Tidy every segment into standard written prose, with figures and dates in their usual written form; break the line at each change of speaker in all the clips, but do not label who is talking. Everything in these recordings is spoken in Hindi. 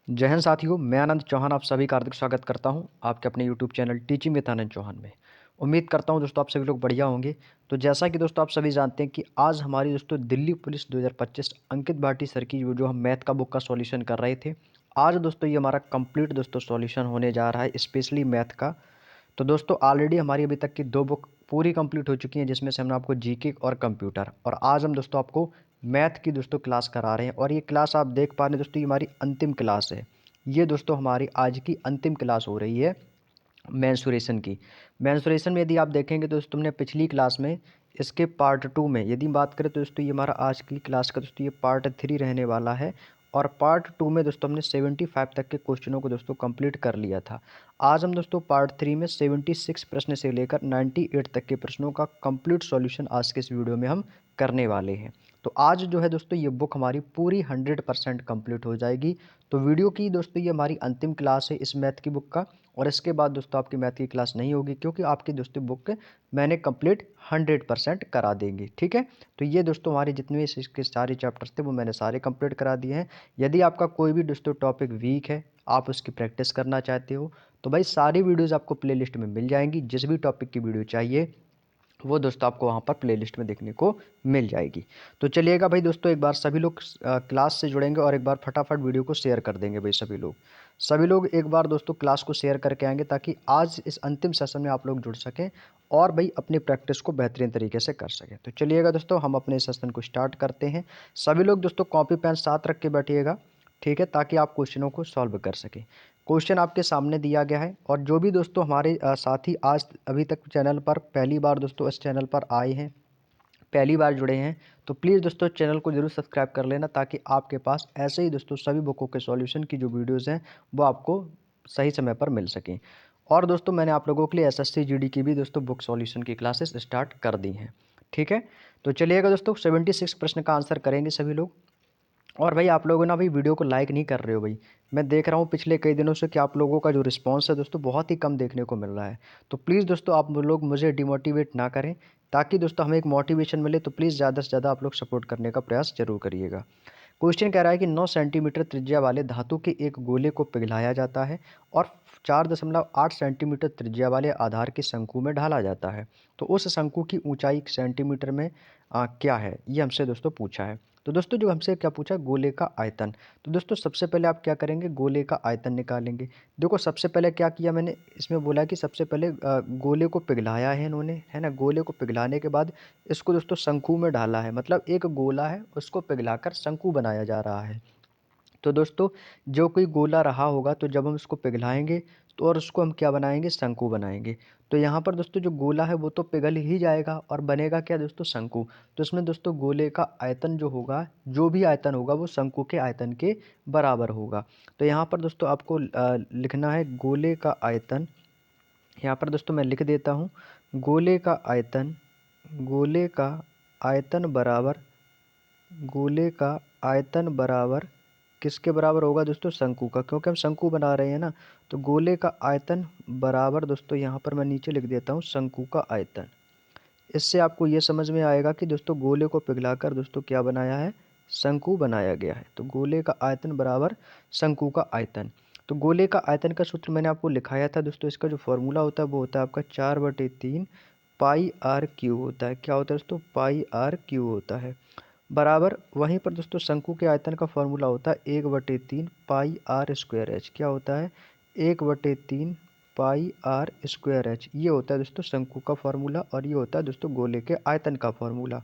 जय हिंद साथियों, मैं आनंद चौहान आप सभी का हार्दिक स्वागत करता हूं आपके अपने यूट्यूब चैनल टीचिंग विद आनंद चौहान में। उम्मीद करता हूं दोस्तों आप सभी लोग बढ़िया होंगे। तो जैसा कि दोस्तों आप सभी जानते हैं कि आज हमारी दोस्तों दिल्ली पुलिस 2025 अंकित भाटी सर की जो हम मैथ का बुक का सॉल्यूशन कर रहे थे, आज दोस्तों ये हमारा कंप्लीट दोस्तों सॉल्यूशन होने जा रहा है स्पेशली मैथ का। तो दोस्तों ऑलरेडी हमारी अभी तक की 2 बुक पूरी कंप्लीट हो चुकी हैं, जिसमें से हमने आपको जीके और कंप्यूटर, और आज हम दोस्तों आपको मैथ की दोस्तों क्लास करा रहे हैं। और ये क्लास आप देख पा रहे हैं दोस्तों, ये हमारी अंतिम क्लास है। ये दोस्तों हमारी आज की अंतिम क्लास हो रही है मेंसुरेशन की। मेंसुरेशन में यदि आप देखेंगे तो दोस्तों हमने पिछली क्लास में इसके पार्ट 2 में यदि बात करें तो दोस्तों ये हमारा आज की क्लास का दोस्तों ये पार्ट 3 रहने वाला है। और पार्ट 2 में दोस्तों हमने 75 तक के क्वेश्चनों को दोस्तों कंप्लीट कर लिया था। आज हम दोस्तों पार्ट 3 में 76 प्रश्न से लेकर 98 तक के प्रश्नों का कंप्लीट सॉल्यूशन आज के इस वीडियो में हम करने वाले हैं। तो आज जो है दोस्तों ये बुक हमारी पूरी 100% कंप्लीट हो जाएगी। तो वीडियो की दोस्तों ये हमारी अंतिम क्लास है इस मैथ की बुक का। और इसके बाद दोस्तों आपकी मैथ की क्लास नहीं होगी, क्योंकि आपकी दोस्तों बुक मैंने कंप्लीट 100% करा देंगी। ठीक है, तो ये दोस्तों हमारे जितने भी इसके सारे चैप्टर्स थे वो मैंने सारे कंप्लीट करा दिए हैं। यदि आपका कोई भी दोस्तों टॉपिक वीक है, आप उसकी प्रैक्टिस करना चाहते हो, तो भाई सारी वीडियोज़ आपको प्लेलिस्ट में मिल जाएंगी। जिस भी टॉपिक की वीडियो चाहिए वो दोस्तों आपको वहाँ पर प्लेलिस्ट में देखने को मिल जाएगी। तो चलिएगा भाई दोस्तों, एक बार सभी लोग क्लास से जुड़ेंगे और एक बार फटाफट वीडियो को शेयर कर देंगे भाई सभी लोग एक बार दोस्तों क्लास को शेयर करके आएंगे, ताकि आज इस अंतिम सेशन में आप लोग जुड़ सकें और भाई अपनी प्रैक्टिस को बेहतरीन तरीके से कर सकें। तो चलिएगा दोस्तों, हम अपने सेशन को स्टार्ट करते हैं। सभी लोग दोस्तों कॉपी पेन साथ रख के बैठिएगा, ठीक है, ताकि आप क्वेश्चनों को सॉल्व कर सकें। क्वेश्चन आपके सामने दिया गया है। और जो भी दोस्तों हमारे साथी आज अभी तक चैनल पर पहली बार दोस्तों इस चैनल पर आए हैं, पहली बार जुड़े हैं, तो प्लीज़ दोस्तों चैनल को जरूर सब्सक्राइब कर लेना, ताकि आपके पास ऐसे ही दोस्तों सभी बुकों के सॉल्यूशन की जो वीडियोज़ हैं वो आपको सही समय पर मिल सकें। और दोस्तों मैंने आप लोगों के लिए एसएससी जीडी की भी दोस्तों बुक सॉल्यूशन की क्लासेस स्टार्ट कर दी हैं। ठीक है, तो चलिएगा दोस्तों 76 प्रश्न का आंसर करेंगे सभी लोग। और भाई आप लोगों ना भाई वीडियो को लाइक नहीं कर रहे हो भाई। मैं देख रहा हूँ पिछले कई दिनों से कि आप लोगों का जो रिस्पांस है दोस्तों बहुत ही कम देखने को मिल रहा है। तो प्लीज़ दोस्तों आप लोग मुझे डिमोटिवेट ना करें, ताकि दोस्तों हमें एक मोटिवेशन मिले। तो प्लीज़ ज़्यादा से ज़्यादा आप लोग सपोर्ट करने का प्रयास जरूर करिएगा। क्वेश्चन कह रहा है कि 9 सेंटीमीटर त्रिज्या वाले धातु के एक गोले को पिघलाया जाता है और 4.8 सेंटीमीटर त्रिज्या वाले आधार के शंकु में ढाला जाता है। तो उस शंकु की ऊंचाई सेंटीमीटर में क्या है, ये हमसे दोस्तों पूछा है। तो दोस्तों जो हमसे क्या पूछा, गोले का आयतन। तो दोस्तों सबसे पहले आप क्या करेंगे, गोले का आयतन निकालेंगे। देखो सबसे पहले क्या किया मैंने, इसमें बोला कि सबसे पहले गोले को पिघलाया है इन्होंने, है ना। गोले को पिघलाने के बाद इसको दोस्तों शंकु में ढाला है, मतलब एक गोला है उसको पिघलाकर शंकु बनाया जा रहा है। तो दोस्तों जो कोई गोला रहा होगा, तो जब हम इसको पिघलाएंगे तो और उसको हम क्या बनाएंगे, शंकु बनाएंगे। तो यहाँ पर दोस्तों जो गोला है वो तो पिघल ही जाएगा और बनेगा क्या दोस्तों, शंकु। तो इसमें दोस्तों गोले का आयतन जो होगा, जो भी आयतन होगा वो शंकु के आयतन के बराबर होगा। तो यहाँ पर दोस्तों आपको लिखना है गोले का आयतन। यहाँ पर दोस्तों मैं लिख देता हूँ, गोले का आयतन, गोले का आयतन बराबर, गोले का आयतन बराबर किसके बराबर होगा दोस्तों, शंकु का, क्योंकि हम शंकु बना रहे हैं ना। तो गोले का आयतन बराबर दोस्तों यहाँ पर मैं नीचे लिख देता हूँ शंकु का आयतन। इससे आपको ये समझ में आएगा कि दोस्तों गोले को पिघलाकर दोस्तों क्या बनाया है, शंकु बनाया गया है। तो गोले का आयतन बराबर शंकु का आयतन। तो गोले का आयतन का सूत्र मैंने आपको लिखाया था दोस्तों, इसका जो फॉर्मूला होता है वो होता है आपका 4/3 पाई आर क्यू होता है। क्या होता है दोस्तों, पाई आर क्यू होता है। बराबर वहीं पर दोस्तों शंकु के आयतन का फॉर्मूला होता है 1/3 पाई आर स्क्वायर एच। क्या होता है, 1/3 पाई आर स्क्वायर एच। ये होता है दोस्तों शंकु का फॉर्मूला, और ये होता है दोस्तों गोले के आयतन का फॉर्मूला।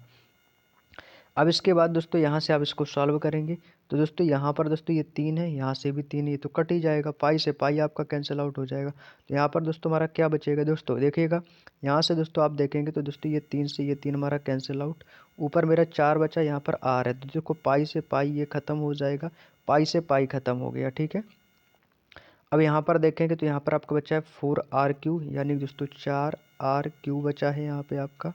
अब इसके बाद दोस्तों यहाँ से आप इसको सॉल्व करेंगे। तो दोस्तों यहाँ पर दोस्तों ये 3 है, यहाँ से भी 3 है, ये तो कट ही जाएगा, पाई से पाई आपका कैंसिल आउट हो जाएगा। तो यहाँ पर दोस्तों हमारा क्या बचेगा दोस्तों, देखिएगा यहाँ से दोस्तों आप देखेंगे तो दोस्तों ये 3 से ये 3 हमारा कैंसिल आउट। ऊपर मेरा 4 बचा, यहाँ पर आर है, तो देखो पाई से पाई ये खत्म हो जाएगा, पाई से पाई खत्म हो गया। ठीक है, अब यहाँ पर देखेंगे तो यहाँ पर आपका बचा है 4r क्यू, यानी दोस्तों 4r क्यू बचा है यहाँ पे आपका,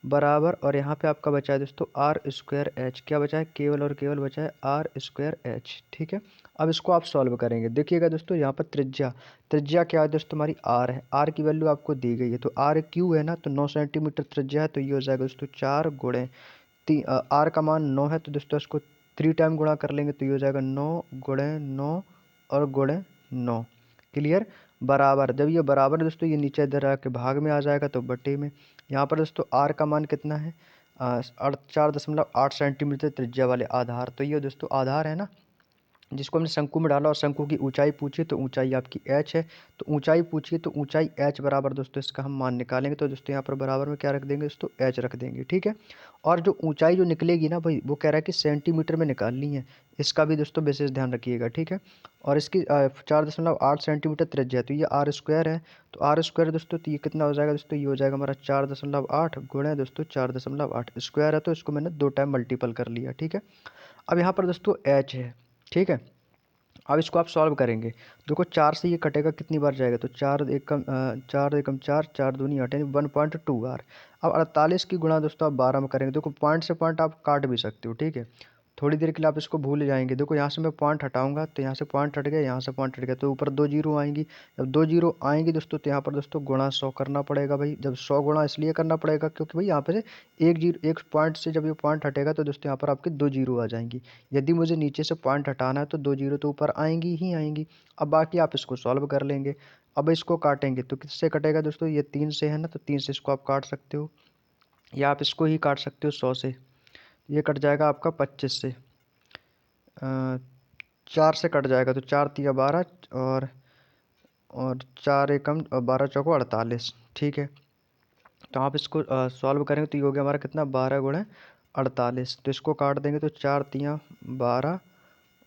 बराबर। और यहाँ पे आपका बचा है दोस्तों आर स्क्वायर एच। क्या बचा है, केवल और केवल बचा है आर स्क्वायर एच। ठीक है, अब इसको आप सॉल्व करेंगे। देखिएगा दोस्तों यहाँ पर त्रिज्या, त्रिज्या क्या है दोस्तों, हमारी आर है, आर की वैल्यू आपको दी गई है। तो आर क्यू है ना, तो 9 सेंटीमीटर त्रिज्या है, तो ये हो जाएगा दोस्तों 4 गुणे आर का मान 9 है, तो दोस्तों इसको 3 टाइम गुणा कर लेंगे, तो ये हो जाएगा 9 गुणे 9 और गुणे 9। क्लियर। बराबर, जब ये बराबर दोस्तों ये नीचे इधर आके भाग में आ जाएगा तो बटे में। यहाँ पर दोस्तों आर का मान कितना है, 4.8 सेंटीमीटर त्रिज्या वाले आधार। तो ये दोस्तों आधार है ना, जिसको हमने शंकु में डाला और शंकु की ऊंचाई पूछी तो ऊंचाई आपकी h है। तो ऊंचाई पूछिए तो ऊंचाई h बराबर दोस्तों इसका हम मान निकालेंगे। तो दोस्तों यहाँ पर बराबर में क्या रख देंगे दोस्तों, h रख देंगे। ठीक है। और जो ऊंचाई जो निकलेगी ना भाई, वो कह रहा है कि सेंटीमीटर में निकालनी है। इसका भी दोस्तों विशेष ध्यान रखिएगा। ठीक है। और इसकी 4.8 सेंटीमीटर त्रिज्या है, तो ये आर स्क्वायर है। तो आर स्क्वायर दोस्तों, तो ये कितना हो जाएगा दोस्तों, ये हो जाएगा हमारा 4.8 गुणे दोस्तों 4.8 स्क्वायर है, तो इसको मैंने 2 टाइम मल्टीपल कर लिया। ठीक है। अब यहाँ पर दोस्तों h है। ठीक है। अब इसको आप सॉल्व करेंगे। देखो 4 से ये कटेगा कितनी बार जाएगा, तो 4 4 दूनी 8 यानी 1.2 बार। अब 48 की गुणा दोस्तों आप 12 में करेंगे। देखो पॉइंट से पॉइंट आप काट भी सकते हो। ठीक है। थोड़ी देर के लिए आप इसको भूल जाएंगे। देखो यहाँ से मैं पॉइंट हटाऊंगा तो यहाँ से पॉइंट हट गया, यहाँ से पॉइंट हट गया, तो ऊपर 2 जीरो आएंगी। जब 2 जीरो आएंगी दोस्तों तो यहाँ पर दोस्तों गुणा 100 करना पड़ेगा भाई। जब 100 गुणा इसलिए करना पड़ेगा क्योंकि भाई यहाँ पे से एक पॉइंट से जब ये पॉइंट हटेगा तो दोस्तों यहाँ पर आपके 2 जीरो आ जाएंगी। यदि मुझे नीचे से पॉइंट हटाना है तो 2 जीरो तो ऊपर आएंगी ही आएंगी। अब बाकी आप इसको सॉल्व कर लेंगे। अब इसको काटेंगे तो किससे कटेगा दोस्तों, ये 3 से है ना, तो 3 से इसको आप काट सकते हो, या आप इसको ही काट सकते हो 100 से। ये कट जाएगा आपका 25 से, 4 से कट जाएगा तो 4 तिया 12 और 4 एकम 12 चौको 48। ठीक है। तो आप इसको सॉल्व करेंगे तो ये हो गया हमारा कितना, 12 गुणे 48। तो इसको काट देंगे तो 4 तिया 12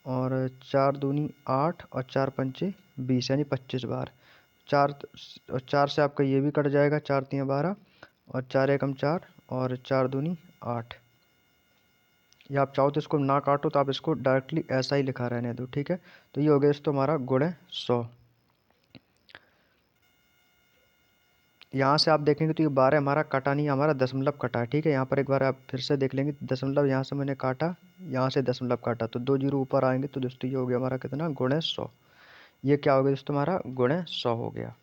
और 4 दूनी 8 और 4 पंचे 20 यानी 25 बार। 4 और 4 से आपका ये भी कट जाएगा, 4 तिया 12 और 4 एकम 4 और 4 दूनी 8। या आप चाहो तो इसको ना काटो, तो आप इसको डायरेक्टली ऐसा ही लिखा रहने दो। ठीक है। तो ये हो गया दोस्तों हमारा गुणे 100। यहाँ से आप देखेंगे तो ये 12 हमारा कटा नहीं, हमारा दशमलव कटा है। ठीक है। यहाँ पर एक बार आप फिर से देख लेंगे, दशमलव यहाँ से मैंने काटा, यहाँ से दशमलव काटा, तो 2 जीरो ऊपर आएंगे तो दोस्तों ये हो गया हमारा कितना, गुणे 100। ये क्या हो गया दोस्तों, हमारा गुणे 100 हो गया।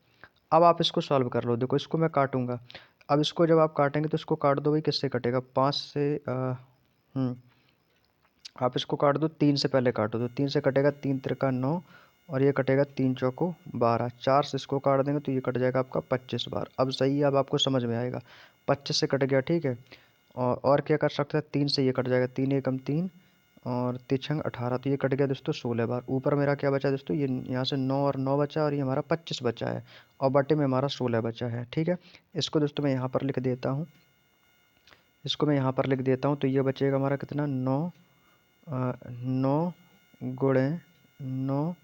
अब आप इसको सॉल्व कर लो। देखो इसको मैं काटूंगा। अब इसको जब आप काटेंगे तो इसको काट दो भाई, किससे कटेगा, 5 से। आप इसको काट दो, 3 से पहले काटो, तो 3 से कटेगा 3 त्रिका 9 और ये कटेगा 3 चौको 12। 4 से इसको काट देंगे तो ये कट जाएगा आपका 25 बार। अब सही है, अब आपको समझ में आएगा। 25 से कट गया। ठीक है। और क्या कर सकते हैं, 3 से ये कट जाएगा, 3 एकम 3 और तिछंग 18, तो ये कट गया दोस्तों 16 बार। ऊपर मेरा क्या बचा दोस्तों, ये यहाँ से 9 और 9 बचा और ये हमारा 25 बचा है और बटे में हमारा 16 बचा है। ठीक है। इसको दोस्तों मैं यहाँ पर लिख देता हूँ, तो ये बचेगा हमारा कितना, 9 गुणे 9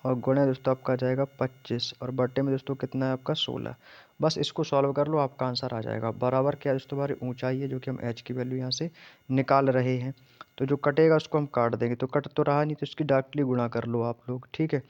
और गुणे दोस्तों आपका आ जाएगा 25 और बटे में दोस्तों कितना है आपका 16। बस इसको सॉल्व कर लो, आपका आंसर आ जाएगा। बराबर क्या है दोस्तों, हमारी ऊंचाई है जो कि हम h की वैल्यू यहाँ से निकाल रहे हैं। तो जो कटेगा उसको हम काट देंगे, तो कट तो रहा नहीं, तो इसकी डायरेक्टली गुणा कर लो आप लोग। ठीक है।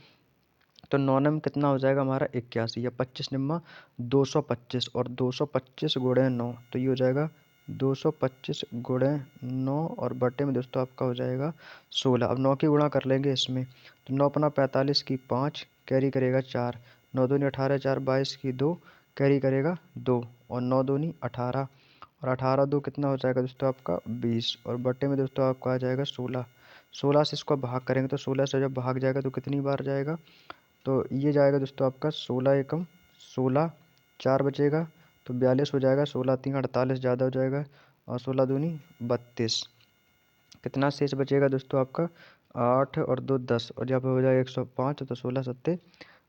तो 9 नम कितना हो जाएगा हमारा 81 या 25 निम्मा 225 और 225 गुणे 9, तो ये हो जाएगा 225 गुणे 9 और बटे में दोस्तों आपका हो जाएगा 16। अब 9 की गुणा कर लेंगे इसमें, तो 9 अपना 45 की 5 कैरी करेगा 4, 9 दूनी 18 4 22 की 2 कैरी करेगा 2 और 9 दूनी 18 और 18 दो कितना हो जाएगा दोस्तों आपका 20 और बटे में दोस्तों आपका आ जाएगा 16। 16 से इसको भाग करेंगे तो 16 से जब भाग जाएगा तो कितनी बार जाएगा, तो ये जाएगा दोस्तों आपका 16 एकम 16, 4 बचेगा तो 42 हो जाएगा, 16 तीन 48 ज़्यादा हो जाएगा और 16 दूनी 32। कितना शेष बचेगा दोस्तों आपका, 8 और 2 10 और जब हो जाएगा 105 तो 16 सत्ते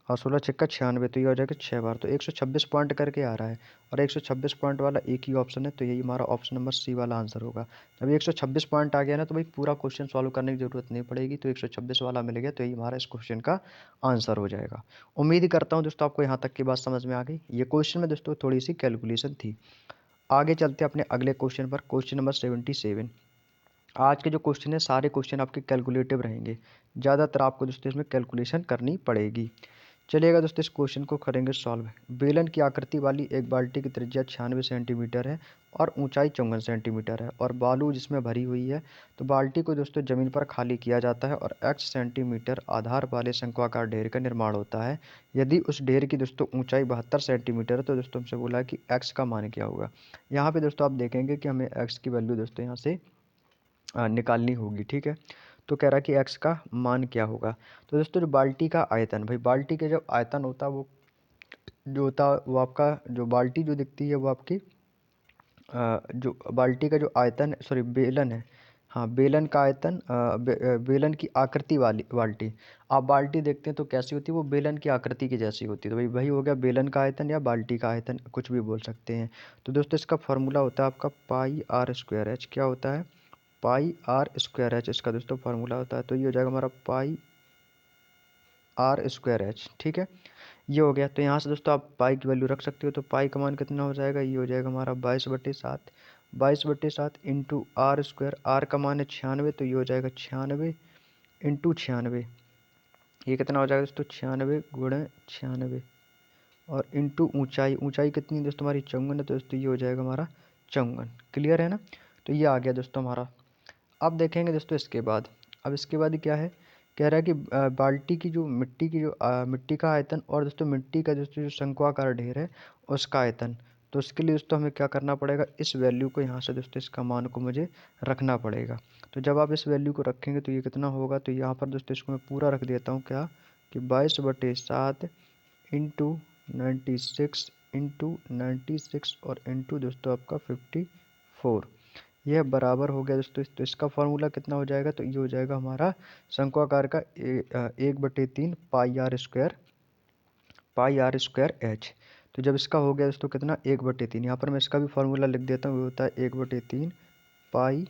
और 16 छक्का 96, तो ये हो जाएगा 6 बार। तो 126 पॉइंट करके आ रहा है और 126 पॉइंट वाला एक ही ऑप्शन है, तो यही हमारा ऑप्शन नंबर सी वाला आंसर होगा। जब 126 पॉइंट आ गया ना तो भाई पूरा क्वेश्चन सॉल्व करने की जरूरत नहीं पड़ेगी, तो 126 वाला मिल गया तो यही हमारा इस क्वेश्चन का आंसर हो जाएगा। उम्मीद करता हूँ दोस्तों आपको यहाँ तक की बात समझ में आ गई। ये क्वेश्चन में दोस्तों थोड़ी सी कैलकुलेशन थी। आगे चलते हैं अपने अगले क्वेश्चन पर, क्वेश्चन नंबर 77। आज के जो क्वेश्चन है सारे क्वेश्चन आपके कैलकुलेटिव रहेंगे, ज़्यादातर आपको दोस्तों इसमें कैलकुलेशन करनी पड़ेगी। चलिएगा दोस्तों इस क्वेश्चन को करेंगे सॉल्व। बेलन की आकृति वाली एक बाल्टी की त्रिज्या 96 सेंटीमीटर है और ऊंचाई 54 सेंटीमीटर है और बालू जिसमें भरी हुई है। तो बाल्टी को दोस्तों ज़मीन पर खाली किया जाता है और x सेंटीमीटर आधार वाले शंक्वाकार ढेर का निर्माण होता है। यदि उस ढेर की दोस्तों ऊंचाई 72 सेंटीमीटर है तो दोस्तों हमसे बोला है कि x का मान क्या होगा। यहाँ पे दोस्तों आप देखेंगे कि हमें x की वैल्यू दोस्तों यहाँ से निकालनी होगी। ठीक है। तो कह रहा है कि एक्स का मान क्या होगा। तो दोस्तों जो बाल्टी का आयतन, भाई बाल्टी का जब आयतन होता है वो जो होता है वो आपका जो बाल्टी जो दिखती है वो आपकी जो बाल्टी का जो आयतन सॉरी बेलन है, हाँ बेलन का आयतन बेलन की आकृति वाली बाल्टी, आप बाल्टी देखते हैं तो कैसी होती है, वो बेलन की आकृति की जैसी होती है। तो भाई वही हो गया बेलन का आयतन या बाल्टी का आयतन, कुछ भी बोल सकते हैं। तो दोस्तों इसका फॉर्मूला होता है आपका पाई आर स्क्वायर एच। क्या होता है? पाई आर स्क्वायर एच इसका दोस्तों फार्मूला होता है। तो ये हो जाएगा हमारा पाई आर स्क्वायर एच। ठीक है, ये हो गया। तो यहाँ से दोस्तों आप पाई की वैल्यू रख सकते हो। तो पाई का मान कितना हो जाएगा? ये हो जाएगा हमारा 22/7, 22/7 इंटू आर स्क्वायर। आर का मान है 96, तो ये हो जाएगा 96 इंटू 96। ये कितना हो जाएगा दोस्तों? 96 गुणे 96 और इंटू ऊंचाई। ऊंचाई कितनी है दोस्तों हमारी? 54 है, तो दोस्तों ये हो जाएगा हमारा 54। क्लियर है ना? तो ये आ गया दोस्तों हमारा। अब देखेंगे दोस्तों इसके बाद, अब इसके बाद क्या है, कह रहा है कि बाल्टी की जो मिट्टी का आयतन और दोस्तों मिट्टी का दोस्तों जो शंक्वाकार ढेर है उसका आयतन। तो उसके लिए दोस्तों हमें क्या करना पड़ेगा, इस वैल्यू को यहाँ से दोस्तों इसका मान को मुझे रखना पड़ेगा। तो जब आप इस वैल्यू को रखेंगे तो ये कितना होगा, तो यहाँ पर दोस्तों इसको मैं पूरा रख देता हूँ क्या, कि 22/7 इंटू 96 इंटू 96 और इंटू दोस्तों आपका 54, यह बराबर हो गया दोस्तों। तो इसका फॉर्मूला कितना हो जाएगा, तो ये हो जाएगा हमारा शंक्वाकार का 1/3 पाई आर स्क्वायर एच। तो जब इसका हो गया दोस्तों कितना, 1/3, यहाँ पर मैं इसका भी फॉर्मूला लिख देता हूँ, वो होता है 1/3 पाई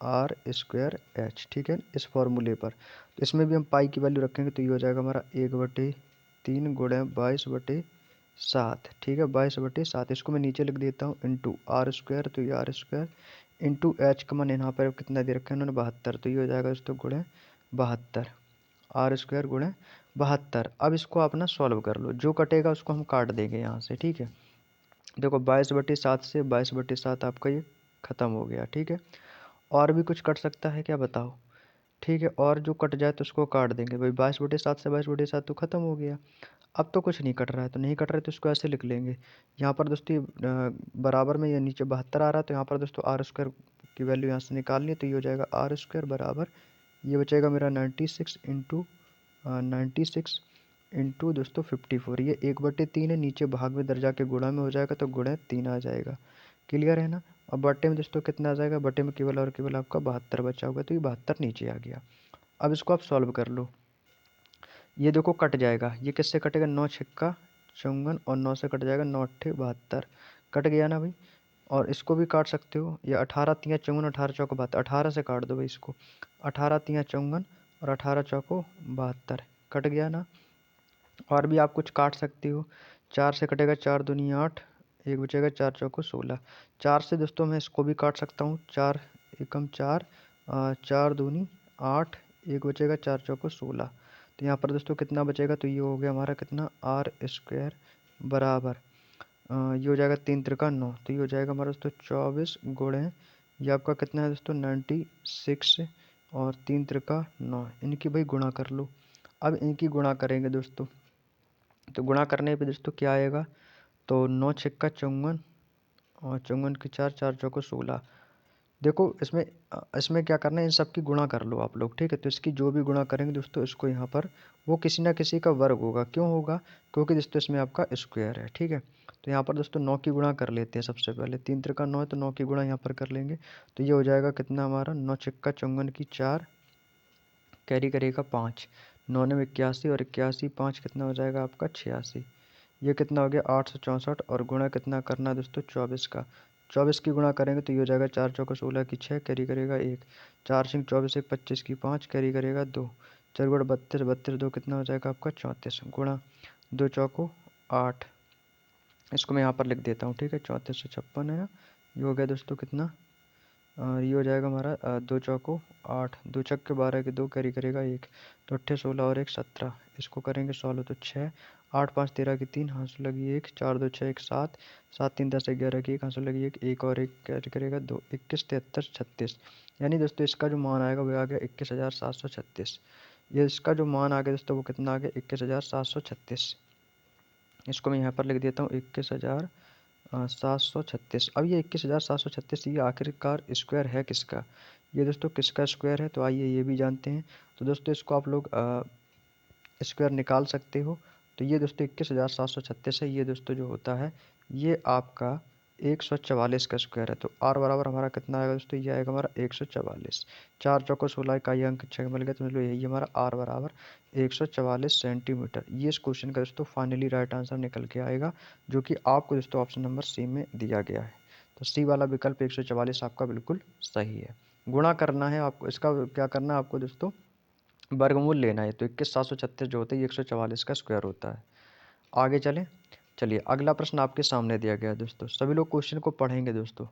आर स्क्वायर एच। ठीक है, इस फॉर्मूले पर तो इसमें भी हम पाई की वैल्यू रखेंगे, तो ये हो जाएगा हमारा 1/3 गुणे 22/7। ठीक है, 22/7 इसको मैं नीचे लिख देता हूँ इंटू आर स्क्वायर, तो ये आर स्क्वायर इंटू एच का मान यहाँ पर कितना दे रखा है उन्होंने, 72। तो ये हो जाएगा दोस्तों गुणे 72, आर स्क्वायर गुणे 72। अब इसको आप ना सॉल्व कर लो, जो कटेगा उसको हम काट देंगे यहाँ से। ठीक है, देखो 22/7 से 22/7 आपका ये ख़त्म हो गया। ठीक है, और भी कुछ कट सकता है क्या, बताओ? ठीक है, और जो कट जाए तो उसको काट देंगे। भाई 22/7 से 22/7 तो ख़त्म हो गया। अब तो कुछ नहीं कट रहा है, तो नहीं कट रहा है तो इसको ऐसे लिख लेंगे। यहाँ पर दोस्तों बराबर में ये नीचे 72 आ रहा है, तो यहाँ पर दोस्तों आर स्क्वायर की वैल्यू यहाँ से निकालनी है। तो ये हो जाएगा आर स्क्वायर बराबर, ये बचेगा मेरा 96 इंटू 96 इंटू दोस्तों 54। ये 1/3 है, नीचे भाग में दर्जा के गुणा में हो जाएगा, तो गुणे 3 आ जाएगा। क्लियर है ना? अब बट्टे में दोस्तों कितना आ जाएगा, बट्टे में केवल और केवल आपका 72 बचा होगा, तो ये 72 नीचे आ गया। अब इसको आप सॉल्व कर लो। ये देखो कट जाएगा, ये किससे कटेगा, 9×6 54 और 9 से कट जाएगा 9×8 72, कट गया ना भाई। और इसको भी काट सकते हो, ये 18×3 54, 18×4 72, 18 से काट दो भाई इसको, 18×3 54 और 18×4 72, कट गया ना। और भी आप कुछ काट सकते हो, 4 से कटेगा 4×2 8, एक बचेगा 4×4 16। 4 से दोस्तों मैं इसको भी काट सकता हूँ, 4 एकम 4, 4×2 8, एक बचेगा 4×4 16। तो यहाँ पर दोस्तों कितना बचेगा, तो ये हो गया हमारा कितना, आर स्क्वायर बराबर ये हो जाएगा 3×3 9, तो ये हो जाएगा हमारा दोस्तों 24 गुणे, ये आपका कितना है दोस्तों 96 और 3×9, इनकी भाई गुणा कर लो। अब इनकी गुणा करेंगे दोस्तों, तो गुणा करने पे दोस्तों क्या आएगा, तो 9×6 54 और 54 की 4, 4×4 16। देखो इसमें इसमें क्या करना है, इन सब की गुणा कर लो आप लोग। ठीक है, तो इसकी जो भी गुणा करेंगे दोस्तों इसको यहाँ पर वो किसी ना किसी का वर्ग होगा। क्यों होगा, क्योंकि दोस्तों इसमें आपका स्क्वायर है। ठीक है, तो यहाँ पर दोस्तों 9 की गुणा कर लेते हैं सबसे पहले, 3×9 है तो 9 की गुणा यहाँ पर कर लेंगे। तो ये हो जाएगा कितना हमारा, 9×6 54 की 4, कैरी करेगा 5, 9×9 81 और 81 5 कितना हो जाएगा आपका 86। ये कितना हो गया 864 और गुणा कितना करना है दोस्तों 24 का, 24 की गुणा करेंगे तो ये हो जाएगा 4×4 16 की 6, कैरी करेगा 1, 4×5 24 1 25 की 5, कैरी करेगा 2, 4×4 32, 32 2 कितना हो जाएगा आपका 34, गुणा 2×4 8, इसको मैं यहाँ पर लिख देता हूँ। ठीक है, 3456 है ना, ये हो गया दोस्तों कितना, ये हो जाएगा हमारा 2×4 8, 2×6 12 के 2, कैरी करेगा 1, तो 8 16 और 1 17, इसको करेंगे सॉल्व तो 6, 8 5 13 की 3, हाथ लगी 1, 4 2 6 1 7, 7 3 10 11 की 1, हाथ लगी 1, 1 और 1 कैरी करेगा 2, 21 73 36। यानी दोस्तों इसका जो मान आएगा वो आ गया 21,736। ये इसका जो मान आ गया दोस्तों वो कितना आ गया 21,736। इसको मैं यहाँ पर लिख देता हूँ 21,736। अब ये 21,736 ये आखिरकार स्क्वायर है किसका, ये दोस्तों किसका स्क्वायर है, तो आइए ये भी जानते हैं। तो दोस्तों इसको आप लोग स्क्वायर निकाल सकते हो। तो ये दोस्तों 21,736 है। ये दोस्तों जो होता है ये आपका 144 का स्क्वायर है। तो आर बराबर हमारा कितना आएगा दोस्तों, ये आएगा हमारा 144। 4 चौको 16 इकाई अंक 6 मिल गया, तो मतलब यही हमारा आर बराबर 144 सेंटीमीटर। ये इस क्वेश्चन का दोस्तों फाइनली राइट आंसर निकल के आएगा, जो कि आपको दोस्तों ऑप्शन नंबर सी में दिया गया है। तो सी वाला विकल्प 144 आपका बिल्कुल सही है। गुणा करना है आपको, इसका क्या करना है आपको दोस्तों, वर्गमूल लेना है। तो 21,736 जो होता है ये 144 का स्क्वायर होता है। आगे चलें। चलिए अगला प्रश्न आपके सामने दिया गया है दोस्तों। सभी लोग क्वेश्चन को पढ़ेंगे दोस्तों,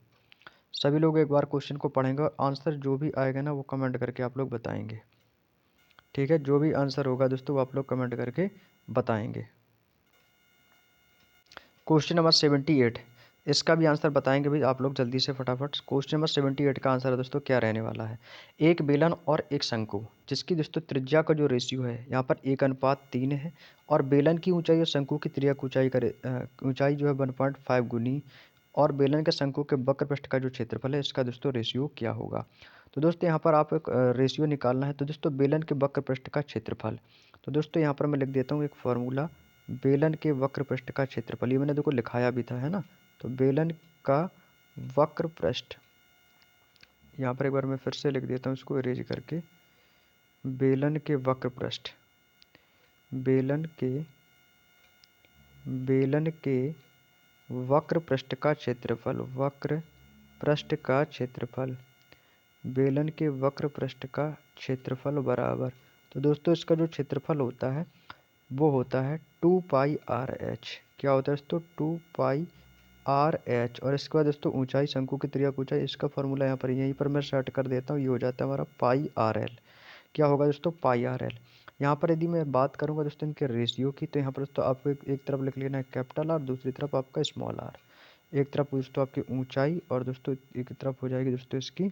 सभी लोग एक बार क्वेश्चन को पढ़ेंगे और आंसर जो भी आएगा ना वो कमेंट करके आप लोग बताएंगे। ठीक है, जो भी आंसर होगा दोस्तों वो आप लोग कमेंट करके बताएंगे। क्वेश्चन नंबर 78, इसका भी आंसर बताएंगे भाई आप लोग जल्दी से फटाफट। क्वेश्चन नंबर 78 का आंसर है दोस्तों क्या रहने वाला है, एक बेलन और एक शंकु जिसकी दोस्तों त्रिज्या का जो रेशियो है यहाँ पर 1:3 है, और बेलन की ऊंचाई और शंकु की त्रिज्या की ऊंचाई ऊंचाई जो है 1.5 गुनी, और बेलन के शंकु के वक्र पृष्ठ का जो क्षेत्रफल है इसका दोस्तों रेशियो क्या होगा। तो दोस्तों यहाँ पर आप एक रेशियो निकालना है। तो दोस्तों बेलन के वक्र पृष्ठ का क्षेत्रफल, तो दोस्तों यहाँ पर मैं लिख देता हूँ एक फॉर्मूला, बेलन के वक्र पृष्ठ का क्षेत्रफल, ये मैंने देखो लिखाया भी था है ना। तो बेलन का वक्र पृष्ठ, यहाँ पर एक बार मैं फिर से लिख देता हूँ इसको इरेज करके, बेलन के वक्र पृष्ठ, बेलन के वक्र पृष्ठ का क्षेत्रफल, वक्र पृष्ठ का क्षेत्रफल, बेलन के वक्र पृष्ठ का क्षेत्रफल बराबर, तो दोस्तों इसका जो क्षेत्रफल होता है वो होता है 2πr/h। क्या होता है दोस्तों, 2πr/h। और इसके बाद दोस्तों ऊंचाई, शंकु की त्रिज्या ऊंचाई, इसका फॉर्मूला यहाँ पर यहीं पर मैं सेट कर देता हूँ, ये हो जाता है हमारा πr/l। क्या होगा दोस्तों, πr/l। यहाँ पर यदि मैं बात करूँगा दोस्तों इनके रेशियो की, तो यहाँ पर दोस्तों आपको एक तरफ लिख लेना है कैपिटल आर, दूसरी तरफ आपका स्मॉल आर। एक तरफ दोस्तों आपकी ऊंचाई और दोस्तों एक तरफ हो जाएगी दोस्तों इसकी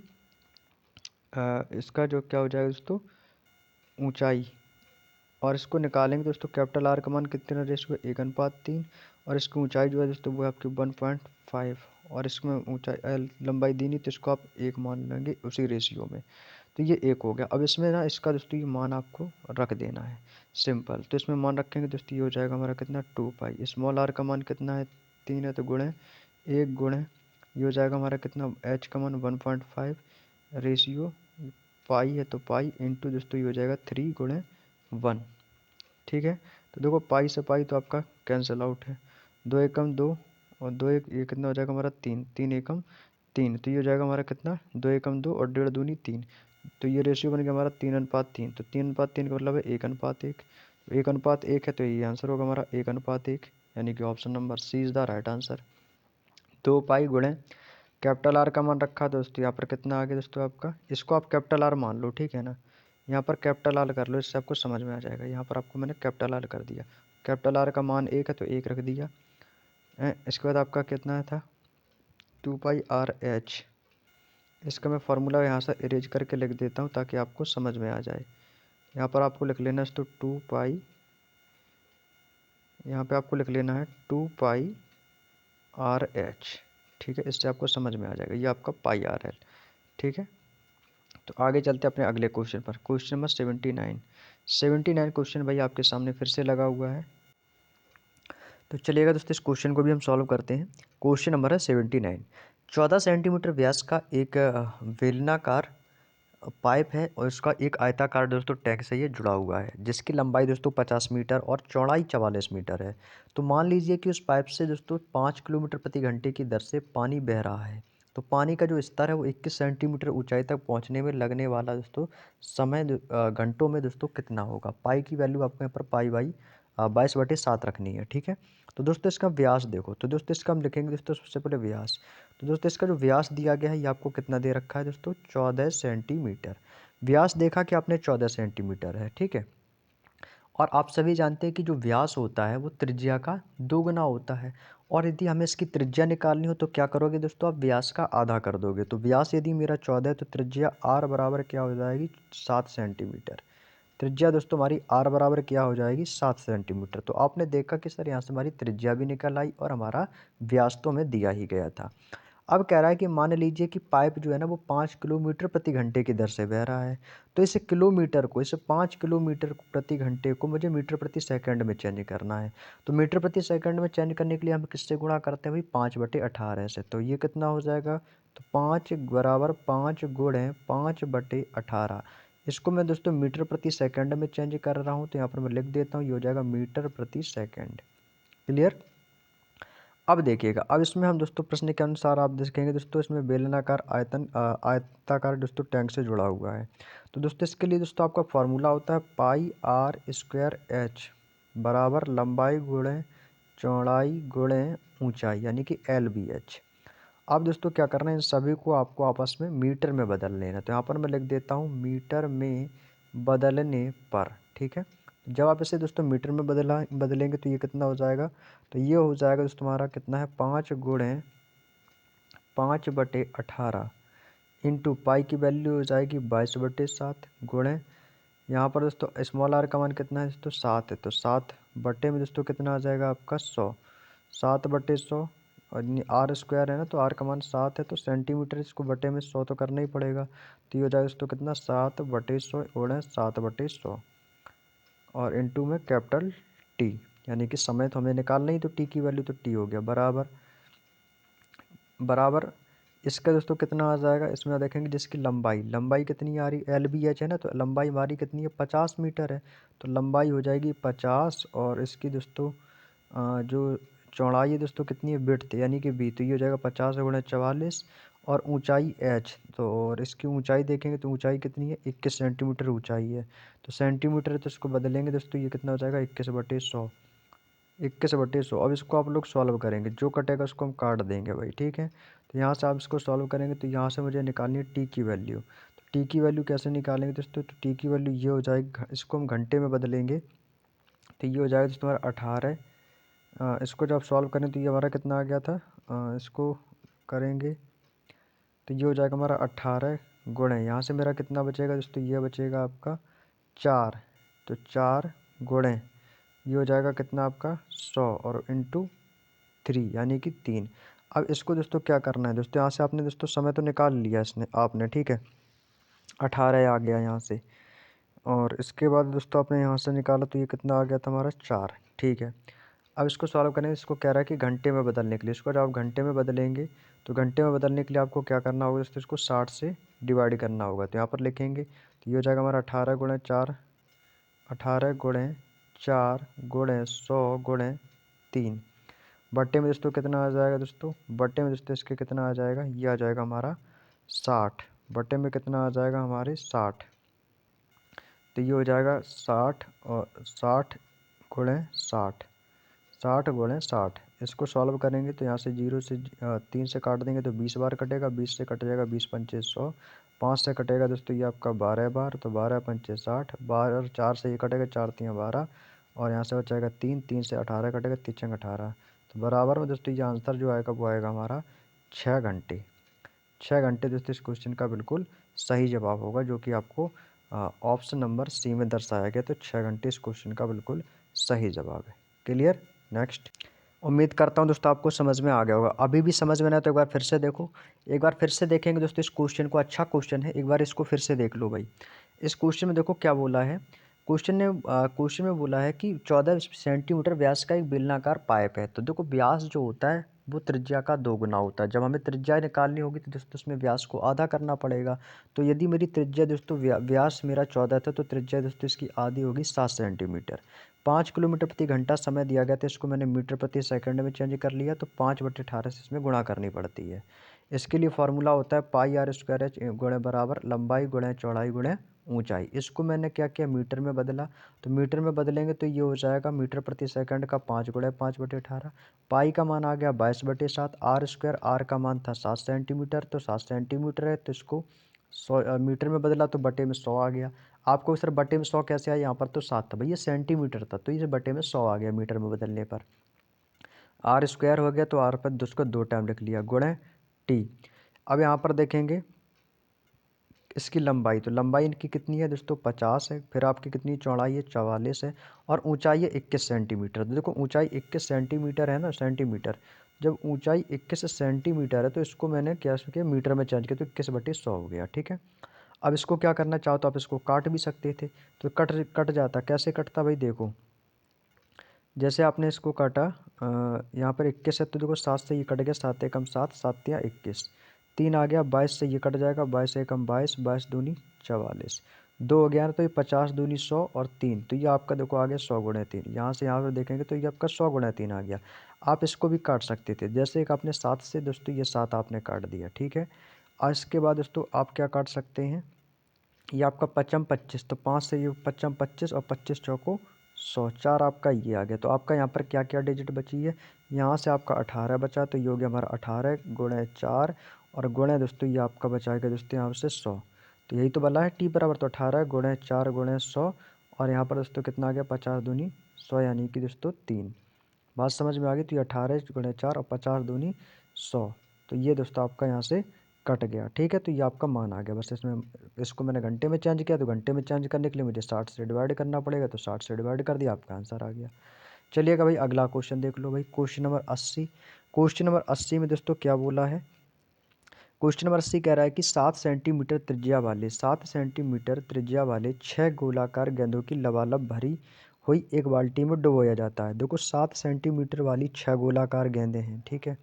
इसका जो क्या हो जाएगा दोस्तों ऊंचाई, और इसको निकालेंगे दोस्तों कैपिटल आर का मान कितने रेशियो 1:3, और इसकी ऊंचाई जो है दोस्तों वो है आपकी 1.5, और इसमें ऊंचाई लंबाई दी नहीं तो इसको आप 1 मान लेंगे उसी रेशियो में। तो ये 1 हो गया। अब इसमें ना इसका दोस्तों ये मान आपको रख देना है सिंपल। तो इसमें मान रखेंगे दोस्तों ये हो जाएगा हमारा कितना 2π, स्मॉल आर का मान कितना है 3 है, तो गुणे 1 गुणे ये हो जाएगा हमारा कितना, एच का मान 1.5 रेशियो पाई है, तो पाई इंटू दोस्तों ये हो जाएगा 3 गुणे 1। ठीक है, तो देखो पाई से पाई तो आपका कैंसिल आउट है, 2 एकम 2 और 2 एक ये कितना हो जाएगा हमारा 3, 3 एकम 3, तो ये हो जाएगा हमारा कितना 2 एकम 2 और 1.5 दूनी 3, तो ये रेशियो बन गया हमारा 3:3। तो 3:3 का मतलब है 1:1, 1:1 है, तो ये आंसर होगा हमारा 1:1, यानी कि option number C is the right answer. 2π गुणे कैपिटल आर का मान रखा दोस्तों, यहाँ पर कितना आ गया दोस्तों आपका, इसको आप कैपिटल आर मान लो ठीक है ना, यहाँ पर कैपिटल आर कर लो, इससे आपको समझ में आ जाएगा। यहाँ पर आपको मैंने कैपिटल आर कर दिया, कैपिटल आर का मान 1 है तो 1 रख दिया। इसके बाद आपका कितना था 2πr/h, इसका मैं फार्मूला यहाँ से इरेज करके लिख देता हूँ ताकि आपको समझ में आ जाए। यहाँ पर आपको लिख लेना है तो 2π, यहाँ पे आपको लिख लेना है 2πr/h। ठीक है, इससे आपको समझ में आ जाएगा, ये आपका πr/l। ठीक है, तो आगे चलते हैं अपने अगले क्वेश्चन पर। क्वेश्चन नंबर 79 क्वेश्चन भाई आपके सामने फिर से लगा हुआ है। तो चलिएगा दोस्तों इस क्वेश्चन को भी हम सॉल्व करते हैं। क्वेश्चन नंबर है 79। 14 सेंटीमीटर व्यास का एक बेलनाकार पाइप है और इसका एक आयताकार दोस्तों टैंक से ये जुड़ा हुआ है, जिसकी लंबाई दोस्तों 50 मीटर और चौड़ाई 44 मीटर है। तो मान लीजिए कि उस पाइप से दोस्तों 5 किलोमीटर प्रति घंटे की दर से पानी बह रहा है। तो पानी का जो स्तर है वो 21 सेंटीमीटर ऊंचाई तक पहुंचने में लगने वाला दोस्तों समय घंटों में दोस्तों कितना होगा। पाई की वैल्यू आपको यहाँ पर पाई 22/7 रखनी है। ठीक है, तो दोस्तों इसका व्यास देखो, तो दोस्तों इसका हम लिखेंगे दोस्तों सबसे पहले व्यास। तो दोस्तों इसका जो व्यास दिया गया है ये आपको कितना दे रखा है दोस्तों 14 सेंटीमीटर। व्यास देखा कि आपने 14 सेंटीमीटर है। ठीक है, और आप सभी जानते हैं कि जो व्यास होता है वो त्रिज्या का 2 गुना होता है, और यदि हमें इसकी त्रिज्या निकालनी हो तो क्या करोगे दोस्तों, आप व्यास का आधा कर दोगे। तो व्यास यदि मेरा 14 है तो त्रिज्या आर बराबर क्या हो जाएगी 7 सेंटीमीटर। त्रिज्या दोस्तों हमारी आर बराबर क्या हो जाएगी 7 सेंटीमीटर। तो आपने देखा कि सर यहाँ से हमारी त्रिज्या भी निकल आई और हमारा व्यास तो हमें दिया ही गया था। अब कह रहा है कि मान लीजिए कि पाइप जो है ना वो 5 किलोमीटर प्रति घंटे की दर से बह रहा है। तो इसे किलोमीटर को, इसे 5 किलोमीटर प्रति घंटे को मुझे मीटर प्रति सेकंड में चेंज करना है। तो मीटर प्रति सेकंड में चेंज करने के लिए हम किससे गुणा करते हैं भाई, 5/18 से। तो ये कितना हो जाएगा, तो 5 बराबर 5 गुणे 5/18। इसको मैं दोस्तों मीटर प्रति सेकंड में चेंज कर रहा हूँ, तो यहाँ पर मैं लिख देता हूँ, ये हो जाएगा मीटर प्रति सेकंड। क्लियर। अब देखिएगा, अब इसमें हम दोस्तों प्रश्न के अनुसार आप देखेंगे दोस्तों, इसमें बेलनाकार आयताकार दोस्तों टैंक से जुड़ा हुआ है। तो दोस्तों इसके लिए दोस्तों आपका फॉर्मूला होता है पाई आर स्क्वायर एच बराबर लंबाई गुणे चौड़ाई गुणे ऊंचाई, यानी कि LBH। अब दोस्तों क्या करना है, इन सभी को आपको आपस में मीटर में बदल लेना। तो यहाँ पर मैं लिख देता हूँ मीटर में बदलने पर, ठीक है। जब आप इसे दोस्तों मीटर में बदलेंगे तो ये कितना हो जाएगा, तो ये हो जाएगा दोस्तों हमारा कितना है, 5 गुणे 5/18 इंटू पाई की वैल्यू हो जाएगी 22/7 गुणे, यहाँ पर दोस्तों स्मॉल आर का मान कितना है दोस्तों, 7 है। तो 7 बटे में दोस्तों कितना आ जाएगा आपका 100, 7/100। और आर स्क्वायर है ना, तो आर का मान 7 है, तो सेंटीमीटर, इसको बटे में 100 तो करना ही पड़ेगा। तो ये हो जाएगा दोस्तों कितना, 7/100 गुणे 7/100 और इनटू में कैपिटल टी, यानी कि समय तो हमें निकालना ही, तो टी की वैल्यू तो टी हो गया, बराबर बराबर इसका दोस्तों कितना आ जाएगा, इसमें देखेंगे जिसकी लंबाई कितनी आ रही, LBH है ना, तो लंबाई हमारी कितनी है, 50 मीटर है। तो लंबाई हो जाएगी 50 और इसकी दोस्तों जो चौड़ाई है दोस्तों कितनी है, विड्थ यानी कि B, तो ये हो जाएगा 50 गुणे 44 और ऊंचाई H। तो और इसकी ऊंचाई देखेंगे तो ऊंचाई कितनी है, 21 सेंटीमीटर ऊंचाई है। तो सेंटीमीटर है तो इसको बदलेंगे दोस्तों, ये कितना हो जाएगा 21/100, 21/100। अब इसको आप लोग सॉल्व करेंगे, जो कटेगा उसको हम काट देंगे भाई, ठीक है। तो यहाँ से आप इसको सॉल्व करेंगे तो यहाँ से मुझे निकालनी है टी की वैल्यू। तो टी की वैल्यू कैसे निकालेंगे दोस्तों, तो टी की वैल्यू ये हो जाएगी, इसको हम घंटे में बदलेंगे तो ये हो जाएगा दोस्तों हमारा 18। इसको जब आप सॉल्व करें तो ये हमारा कितना आ गया था, इसको करेंगे तो ये हो जाएगा हमारा 18 गुणे, यहाँ से मेरा कितना बचेगा दोस्तों, ये बचेगा आपका 4। तो 4 गुणे ये हो जाएगा कितना आपका 100 और इंटू 3 यानी कि 3। अब इसको दोस्तों क्या करना है दोस्तों, यहाँ से आपने दोस्तों समय तो निकाल लिया इसने आपने, ठीक है, 18 आ गया यहाँ से। और इसके बाद दोस्तों आपने यहाँ से निकाला तो ये कितना आ गया था हमारा 4, ठीक है। अब इसको सॉल्व करें, इसको कह रहा है कि घंटे में बदलने के लिए, इसको जब आप घंटे में बदलेंगे तो घंटे में बदलने के लिए आपको क्या करना होगा दोस्तों, इसको 60 से डिवाइड करना होगा। तो यहाँ पर लिखेंगे तो ये हो जाएगा हमारा 18 गुणे 4, 18 गुणे 4 गुणे 100 गुणे 3 बट्टे में दोस्तों कितना आ जाएगा दोस्तों, बट्टे में दोस्तों इसके कितना आ जाएगा, ये आ जाएगा हमारा 60, बट्टे में कितना आ जाएगा हमारे 60। तो ये हो जाएगा 60 और 60 गुणे 60, 60 गुणे 60। इसको सॉल्व करेंगे तो यहाँ से 0 से 3 से काट देंगे तो 20 बार कटेगा, 20 से कट जाएगा 20 पंचे 100, 5 से कटेगा दोस्तों ये आपका 12 बार, तो 12 पंचे 60, 12 और 4 से ये कटेगा, 4 3 12 और यहाँ से बचाएगा 3, 3 से 18 कटेगा, 3 छंग 18। तो बराबर में दोस्तों ये आंसर जो आएगा वो आएगा हमारा 6 घंटे। 6 घंटे दोस्तों इस क्वेश्चन का बिल्कुल सही जवाब होगा, जो कि आपको ऑप्शन नंबर सी में दर्शाया गया। तो 6 घंटे इस क्वेश्चन का बिल्कुल सही जवाब है। क्लियर। नेक्स्ट। उम्मीद करता हूँ दोस्तों आपको समझ में आ गया होगा। अभी भी समझ में ना तो एक बार फिर से देखो, एक बार फिर से देखेंगे दोस्तों इस क्वेश्चन को, अच्छा क्वेश्चन है, एक बार इसको फिर से देख लो भाई। इस क्वेश्चन में देखो क्या बोला है, क्वेश्चन में बोला है कि 14 सेंटीमीटर व्यास का एक बेलनाकार पाइप है। तो देखो व्यास जो होता है वो त्रिज्या का 2 गुना होता है। जब हमें त्रिज्या निकालनी होगी तो दोस्तों उसमें व्यास को आधा करना पड़ेगा। तो यदि मेरी त्रिज्या दोस्तों व्यास मेरा 14 था, तो त्रिज्या दोस्तों इसकी आधी होगी 7 सेंटीमीटर। 5 किलोमीटर प्रति घंटा समय दिया गया था, इसको मैंने मीटर प्रति सेकंड में चेंज कर लिया, तो 5/18 से इसमें गुणा करनी पड़ती है। इसके लिए फॉर्मूला होता है पाई आर स्क्वायर एच गुणे बराबर लंबाई गुणे चौड़ाई गुणे ऊंचाई। इसको मैंने क्या किया, मीटर में बदला। तो मीटर में बदलेंगे तो ये हो जाएगा मीटर प्रति सेकंड का 5 गुणे 5/18। पाई का मान आ गया 22/7। आर स्क्वायर, आर का मान था 7 सेंटीमीटर, तो 7 सेंटीमीटर है, तो इसको 100 मीटर में बदला तो बटे में 100 आ गया। आपको सर बटे में 100 कैसे आया, यहाँ पर तो 7 था भैया, सेंटीमीटर था, तो ये बटे में 100 आ गया मीटर में बदलने पर। आर स्क्वायर हो गया तो आर पर उसको 2 टाइम लिख लिया गुणे टी। अब यहाँ पर देखेंगे इसकी लंबाई, तो लंबाई इनकी कितनी है दोस्तों 50 है, फिर आपकी कितनी चौड़ाई है 44 है और ऊंचाई है 21 सेंटीमीटर। तो देखो ऊंचाई 21 सेंटीमीटर है ना, सेंटीमीटर, जब ऊंचाई 21 सेंटीमीटर है तो इसको मैंने क्या किया, मीटर में चेंज किया, तो 21/100 हो गया। ठीक है, अब इसको क्या करना चाहो तो आप इसको काट भी सकते थे, तो कट कट जाता। कैसे कटता भाई, देखो जैसे आपने इसको काटा, यहाँ पर 21 है तो देखो 7 से ये कट गया, 7 एकम 7, 7 या 21, 3 आ गया, 22 से ये कट जाएगा, 22 एकम 22, 22 दूनी 44, 2 हो गया ना, तो ये 50 दूनी 100 और 3, तो ये आपका देखो आ गया 100 गुणे 3। यहाँ से यहाँ पर देखेंगे तो ये आपका 100 गुणे 3 आ गया। आप इसको भी काट सकते थे, जैसे एक आपने 7 से दोस्तों ये 7 आपने काट दिया। ठीक है, और इसके बाद दोस्तों आप क्या काट सकते हैं, ये आपका 55 25, तो 5 से ये 55 25 और 25 चौको 100, 4 आपका ये आ गया। तो आपका यहाँ पर क्या क्या डिजिट बची है, यहाँ से आपका 18 बचा, तो ये हो गया हमारा 18 गुणे 4 और गुणे दोस्तों ये आपका बचाएगा दोस्तों यहाँ से 100। तो यही तो बोला है टी बराबर, तो 18 गुणे 4 गुणे 100, और यहाँ पर दोस्तों कितना आ गया 50 दूनी 100, यानी कि दोस्तों 3। बात समझ में आ गई, तो ये 18 गुणे 4 और 50 दूनी 100, तो ये दोस्तों आपका यहाँ से कट गया। ठीक है, तो ये आपका मान आ गया। बस इसमें इसको मैंने घंटे में चेंज किया, तो घंटे में चेंज करने के लिए मुझे 60 से डिवाइड करना पड़ेगा, तो 60 से डिवाइड कर दिया, आपका आंसर आ गया। चलिएगा भाई अगला क्वेश्चन देख लो भाई, क्वेश्चन नंबर 80। क्वेश्चन नंबर 80 में दोस्तों क्या बोला है, क्वेश्चन नंबर 80 कह रहा है कि 7 सेंटीमीटर त्रिज्या वाले 7 सेंटीमीटर त्रिज्या वाले 6 गोलाकार गेंदों की लबालब भरी हुई एक बाल्टी में डुबोया जाता है। देखो 7 सेंटीमीटर वाली 6 गोलाकार गेंदें हैं। ठीक है,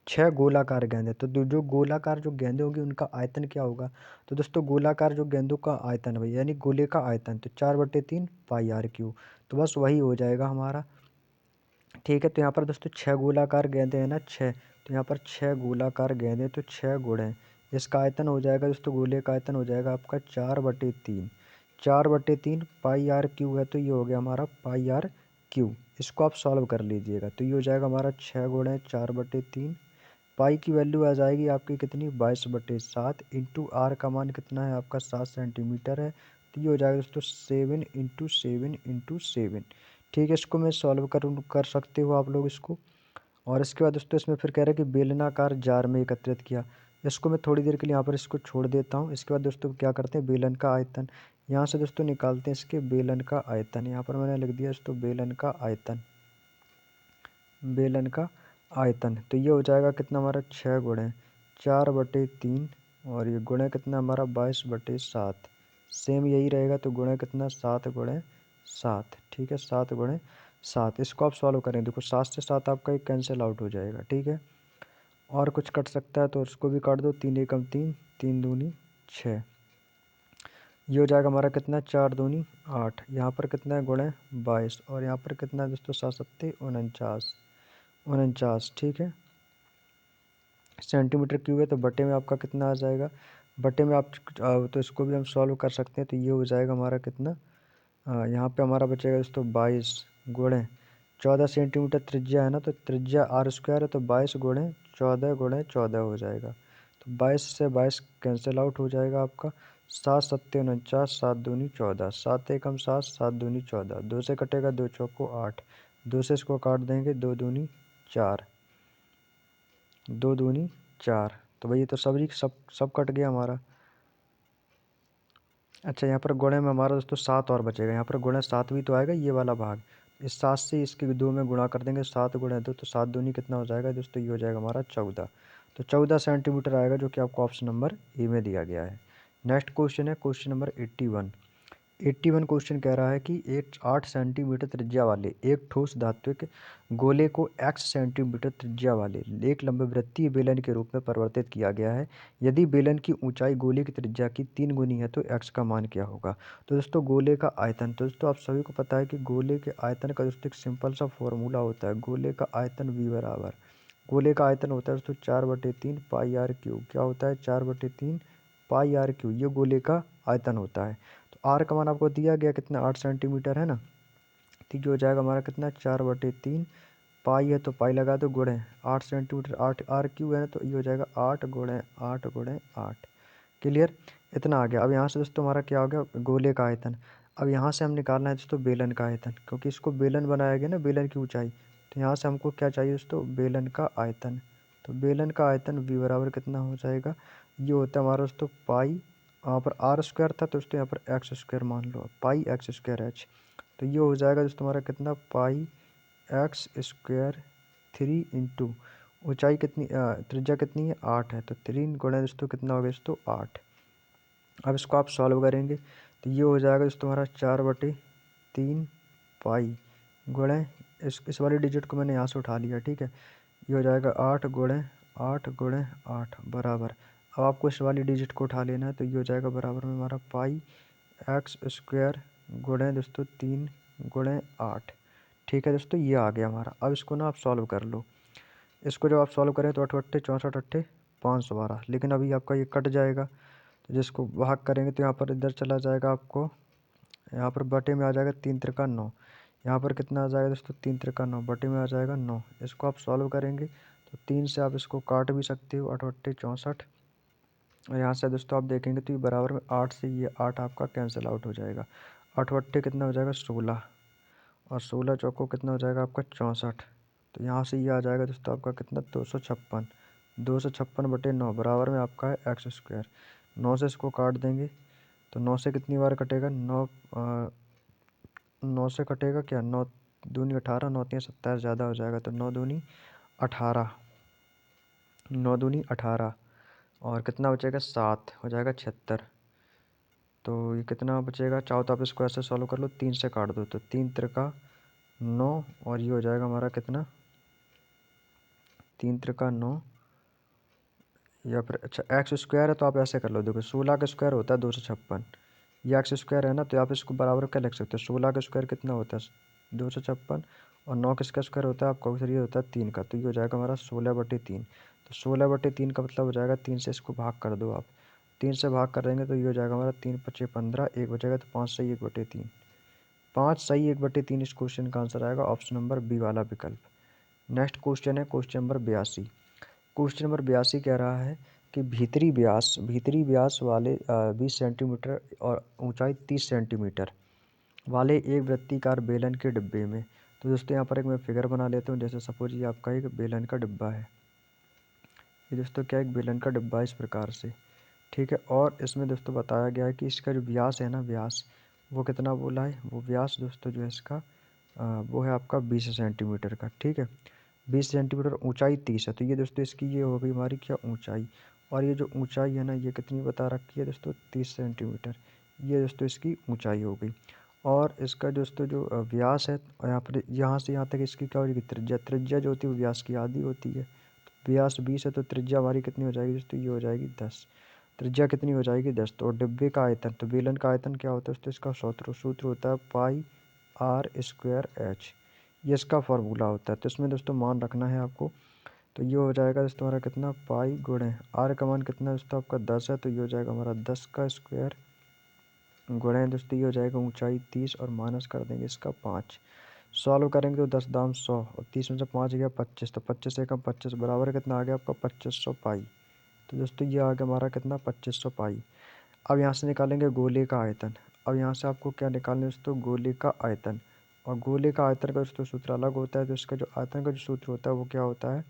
6 गोलाकार गेंदें, तो जो गोलाकार जो गेंदें होगी उनका आयतन क्या होगा, तो दोस्तों गोलाकार जो गेंदों का आयतन भाई, यानी गोले का आयतन, तो 4/3 पाई आर क्यू, तो बस वही हो जाएगा हमारा। ठीक है, तो यहाँ पर दोस्तों 6 गोलाकार गेंदें हैं ना, 6, तो यहाँ पर 6 गोलाकार गेंदें, तो 6 गुणे इसका आयतन हो जाएगा दोस्तों, गोले का आयतन हो जाएगा आपका 4/3, 4/3 पाई आर क्यू है, तो ये हो गया हमारा पाई आर क्यू। इसको आप सॉल्व कर लीजिएगा, तो ये हो जाएगा हमारा 6 गुणे 4/3, पाई की वैल्यू आ जाएगी आपकी कितनी 22/7, इंटू आर का मान कितना है आपका 7 सेंटीमीटर है, तो ये हो जाएगा दोस्तों 7 × 7 × 7। ठीक है, इसको मैं सॉल्व कर सकते हो आप लोग इसको। और इसके बाद दोस्तों इसमें फिर कह रहे हैं कि बेलनाकार जार में एकत्रित किया। इसको मैं थोड़ी देर के लिए यहाँ पर इसको छोड़ देता हूँ। इसके बाद दोस्तों क्या करते हैं, बेलन का आयतन यहाँ से दोस्तों निकालते हैं, इसके बेलन का आयतन यहाँ पर मैंने लिख दिया दोस्तों, बेलन का आयतन, बेलन का आयतन, तो ये हो जाएगा कितना हमारा 6 गुणे 4/3, और ये गुणे कितना हमारा 22/7, सेम यही रहेगा, तो गुणे कितना 7/7। ठीक है, 7/7, इसको आप सॉल्व करें, देखो 7 से 7 आपका एक कैंसिल आउट हो जाएगा। ठीक है, और कुछ कट सकता है तो उसको भी काट दो, 3 एकम 3, 3 दूनी 6, ये हो जाएगा हमारा कितना 4 दूनी 8, यहाँ पर कितना है गुणे 22, और यहाँ पर कितना है दोस्तों 7 सत्ते 49, 49। ठीक है, सेंटीमीटर क्यूब है, तो बटे में आपका कितना आ जाएगा, बटे में आप तो इसको भी हम सॉल्व कर सकते हैं, तो ये हो जाएगा हमारा कितना, यहाँ पे हमारा बचेगा दोस्तों 22 गुणे 14 सेंटीमीटर त्रिज्या है ना, तो त्रिज्या आर स्क्वायर है, तो 22 गुणे 14 गुणे 14 हो जाएगा, तो 22 से 22 कैंसिल आउट हो जाएगा आपका, 7 सत्ते 49, 7 दूनी 14, 7 एकम 7, 7 दूनी 14, 2 से कटेगा 2 चौको 8, 2 से इसको काट देंगे, 2 दूनी 4, 2 दूनी 4, तो भाई ये तो सब कट गया हमारा। अच्छा, यहाँ पर गुणे में हमारा दोस्तों 7 और बचेगा, यहाँ पर गुणे 7 भी तो आएगा, ये वाला भाग, इस 7 से इसके 2 में गुणा कर देंगे, 7 गुणे 2, तो 7 दूनी कितना हो जाएगा दोस्तों, ये हो जाएगा हमारा 14, तो 14 सेंटीमीटर आएगा, जो कि आपको ऑप्शन नंबर ए में दिया गया है। नेक्स्ट क्वेश्चन है क्वेश्चन नंबर 81। 81 क्वेश्चन कह रहा है कि 8 सेंटीमीटर त्रिज्या वाले एक ठोस धात्विक गोले को x सेंटीमीटर त्रिज्या वाले एक लंबे वृत्तीय बेलन के रूप में परिवर्तित किया गया है। यदि बेलन की ऊंचाई गोले की त्रिज्या की 3 गुनी है तो x का मान क्या होगा। तो दोस्तों गोले का आयतन, तो दोस्तों आप सभी को पता है कि गोले के आयतन का दोस्तों एक सिंपल सा फॉर्मूला होता है, गोले का आयतन v बराबर, गोले का आयतन होता है दोस्तों 4/3 पाई आर क्यू, क्या होता है 4/3 पाई आर क्यू, ये गोले का आयतन होता है। तो आर का मान आपको दिया गया कितना 8 सेंटीमीटर है ना, तो ये हो जाएगा हमारा कितना 4/3, पाई है तो पाई लगा दो, गुणे 8 सेंटीमीटर 8 आर क्यू है ना, तो ये हो जाएगा 8 गुणे 8 गुणे 8। क्लियर, इतना आ गया। अब यहाँ से दोस्तों हमारा क्या हो गया, गोले का आयतन। अब यहाँ से हम निकालना है दोस्तों बेलन का आयतन, क्योंकि इसको बेलन बनाया गया ना, बेलन की ऊंचाई, तो यहाँ से हमको क्या चाहिए दोस्तों, बेलन का आयतन। तो बेलन का आयतन v बराबर कितना हो जाएगा, ये होता है हमारा दोस्तों पाई, यहाँ पर आर स्क्वायर था तो दोस्तों यहाँ पर एक्स स्क्वायर मान लो, पाई एक्स स्क्वायर एच, तो ये हो जाएगा दोस्तों हमारा कितना पाई एक्स स्क्वायर 3 इंटू ऊंचाई कितनी त्रिज्या कितनी है 8 है, तो 3 गुणे दोस्तों कितना हो गया दोस्तों 8। अब इसको आप सॉल्व करेंगे तो ये हो जाएगा दोस्तों हमारा 4/3 पाई गुणे इस वाली डिजिट को मैंने यहाँ से उठा लिया, ठीक है। ये हो जाएगा 8 गुणे 8 बराबर, अब आपको इस वाली डिजिट को उठा लेना है तो ये हो जाएगा बराबर में हमारा पाई एक्स स्क्वायर गुणे दोस्तों 3 गुणे 8। ठीक है दोस्तों, ये आ गया हमारा। अब इसको ना आप सॉल्व कर लो। इसको जब आप सॉल्व करें तो 8 अट्ठे 64 अट्ठे 512, लेकिन अभी आपका ये कट जाएगा तो जिसको भाग करेंगे तो यहाँ पर इधर चला जाएगा, आपको यहाँ पर बटे में आ जाएगा 3 त्रिका 9। यहाँ पर कितना आ जाएगा दोस्तों 3 त्रिका 9 बटे में आ जाएगा 9। इसको आप सॉल्व करेंगे तो 3 से आप इसको काट भी सकते हो, 8 अट्ठे 64। और यहाँ से दोस्तों आप देखेंगे तो ये बराबर में 8 से ये 8 आपका कैंसिल आउट हो जाएगा। 8 अट्ठे कितना हो जाएगा 16, और 16 चौको कितना हो जाएगा आपका 64। तो यहाँ से ये आ जाएगा दोस्तों आपका कितना 256। 256/9 बराबर में आपका है एक्स स्क्वायर। 9 से इसको काट देंगे तो 9 से कितनी बार कटेगा 9 से कटेगा क्या 9 दूनी 18, 9 3 27 ज़्यादा हो जाएगा तो 9 दूनी 18, 9 दूनी 18 और कितना बचेगा 7 हो जाएगा 76। तो ये कितना बचेगा, चाहो तो आप इसको ऐसे सॉल्व कर लो, 3 से काट दो तो 3 त्रिका 9 और ये हो जाएगा हमारा कितना 3 त्रिका 9, या फिर अच्छा एक्स स्क्वायर है तो आप ऐसे कर लो। देखो 16 का स्क्वायर होता है 256, ये एक्स स्क्वायर है ना, तो आप इसको बराबर क्या लिख सकते हो, 16 का स्क्वायर कितना होता है 256, और 9 किसका स्क्वायर होता है आपका फिर ये होता है 3 का, तो ये हो जाएगा हमारा 16/3। तो 16/3 का मतलब हो जाएगा 3 से इसको भाग कर दो आप, 3 से भाग कर देंगे तो ये हो जाएगा हमारा 3×5 = 15, 1 बचेगा तो 5 सही 1/3। 5 सही 1/3 इस क्वेश्चन का आंसर आएगा, ऑप्शन नंबर बी वाला विकल्प। नेक्स्ट क्वेश्चन है क्वेश्चन नंबर 82। क्वेश्चन नंबर 82 कह रहा है कि भीतरी व्यास वाले 20 सेंटीमीटर और ऊंचाई 30 सेंटीमीटर वाले एक वृत्तीकार बेलन के डिब्बे में। तो दोस्तों यहाँ पर एक मैं फिगर बना लेता हूँ। जैसे सपोज ये आपका एक बेलन का डिब्बा है, ये दोस्तों क्या एक बेलन का डिब्बा है इस प्रकार से, ठीक है। और इसमें दोस्तों बताया गया है कि इसका जो व्यास है ना, व्यास वो कितना बोला है, वो व्यास दोस्तों जो है इसका वो है आपका 20 सेंटीमीटर का, ठीक है। 20 सेंटीमीटर, ऊंचाई 30 है, तो ये दोस्तों इसकी ये हो गई हमारी क्या ऊंचाई। और ये जो ऊंचाई है ना, ये कितनी बता रखी है दोस्तों 30 सेंटीमीटर, ये दोस्तों इसकी ऊंचाई हो गई। और इसका दोस्तों जो व्यास है, और यहाँ पर यहाँ से यहाँ तक इसकी क्या हो जाएगी त्रिज्या, त्रिज्या जो होती है वो व्यास की आधी होती है। तो व्यास 20 है तो त्रिज्या हमारी कितनी हो जाएगी दोस्तों, ये हो जाएगी 10। त्रिज्या कितनी हो जाएगी 10। तो डिब्बे का आयतन, तो बेलन का आयतन क्या होता है दोस्तों, इसका सूत्र होता है पाई आर स्क्वायर एच, ये इसका फार्मूला होता है। तो इसमें दोस्तों मान रखना है आपको। तो ये हो जाएगा दोस्तों हमारा कितना पाई गुणे आर का मान कितना दोस्तों आपका 10 है, तो ये हो जाएगा हमारा 10 का स्क्वायर गुणे दोस्तों ये हो जाएगा ऊंचाई 30 और माइनस कर देंगे इसका 5। सॉल्व करेंगे तो 10 दाम 100 और 30 में से 5 गया 25, तो 25 से कम 25 बराबर कितना आ गया आपका 2500 पाई। तो दोस्तों ये आ गया हमारा कितना 2500 पाई। अब यहाँ से निकालेंगे गोले का आयतन। अब यहाँ से आपको क्या निकालना है दोस्तों, गोले का आयतन। और गोले का आयतन का दोस्तों सूत्र अलग होता है, तो इसका जो आयतन का जो सूत्र होता है वो क्या होता है,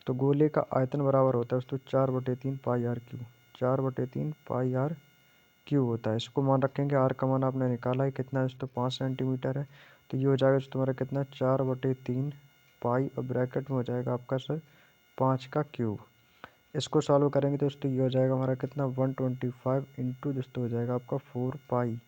तो गोले का आयतन बराबर होता है दोस्तों 4/3 pi are cube, 4/3 pi are cube होता है। इसको मान रखेंगे, आर का मान आपने निकाला है कितना है दोस्तों 5 सेंटीमीटर है, तो ये हो जाएगा दोस्तों तुम्हारा कितना 4/3 पाई और ब्रैकेट में हो जाएगा आपका सर 5 का क्यूब। इसको सॉल्व करेंगे तो दोस्तों ये हो जाएगा हमारा कितना 125 इंटू दोस्तों हो जाएगा आपका 4 पाई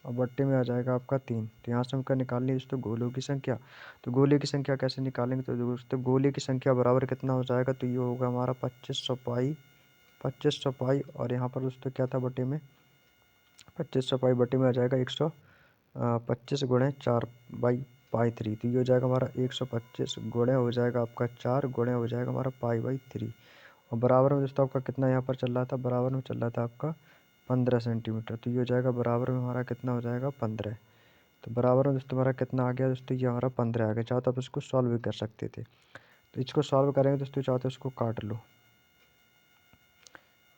और बट्टे में आ जाएगा आपका 3। तो यहाँ से हमको निकालनी है दोस्तों गोलों की संख्या। तो गोले की संख्या कैसे निकालेंगे, तो दोस्तों गोले की संख्या बराबर कितना हो जाएगा, तो ये होगा हमारा 2500 पाई, 2500 पाई और यहाँ पर दोस्तों क्या था बटे में 2500 पाई बटे में आ जाएगा 125 गुणे 4/3। तो ये हो जाएगा हमारा 125 गुणे हो जाएगा आपका 4 गुणे हो जाएगा हमारा पाई/3। और बराबर में दोस्तों आपका कितना यहाँ पर चल रहा था, बराबर में चल रहा था आपका 15 सेंटीमीटर। तो ये हो जाएगा बराबर में हमारा कितना हो जाएगा 15। तो बराबर में दोस्तों हमारा कितना आ गया दोस्तों, ये हमारा 15 आ गया। चाहो तो आप इसको सॉल्व भी कर सकते थे। तो इसको सॉल्व करेंगे दोस्तों, चाहो तो इसको काट लो।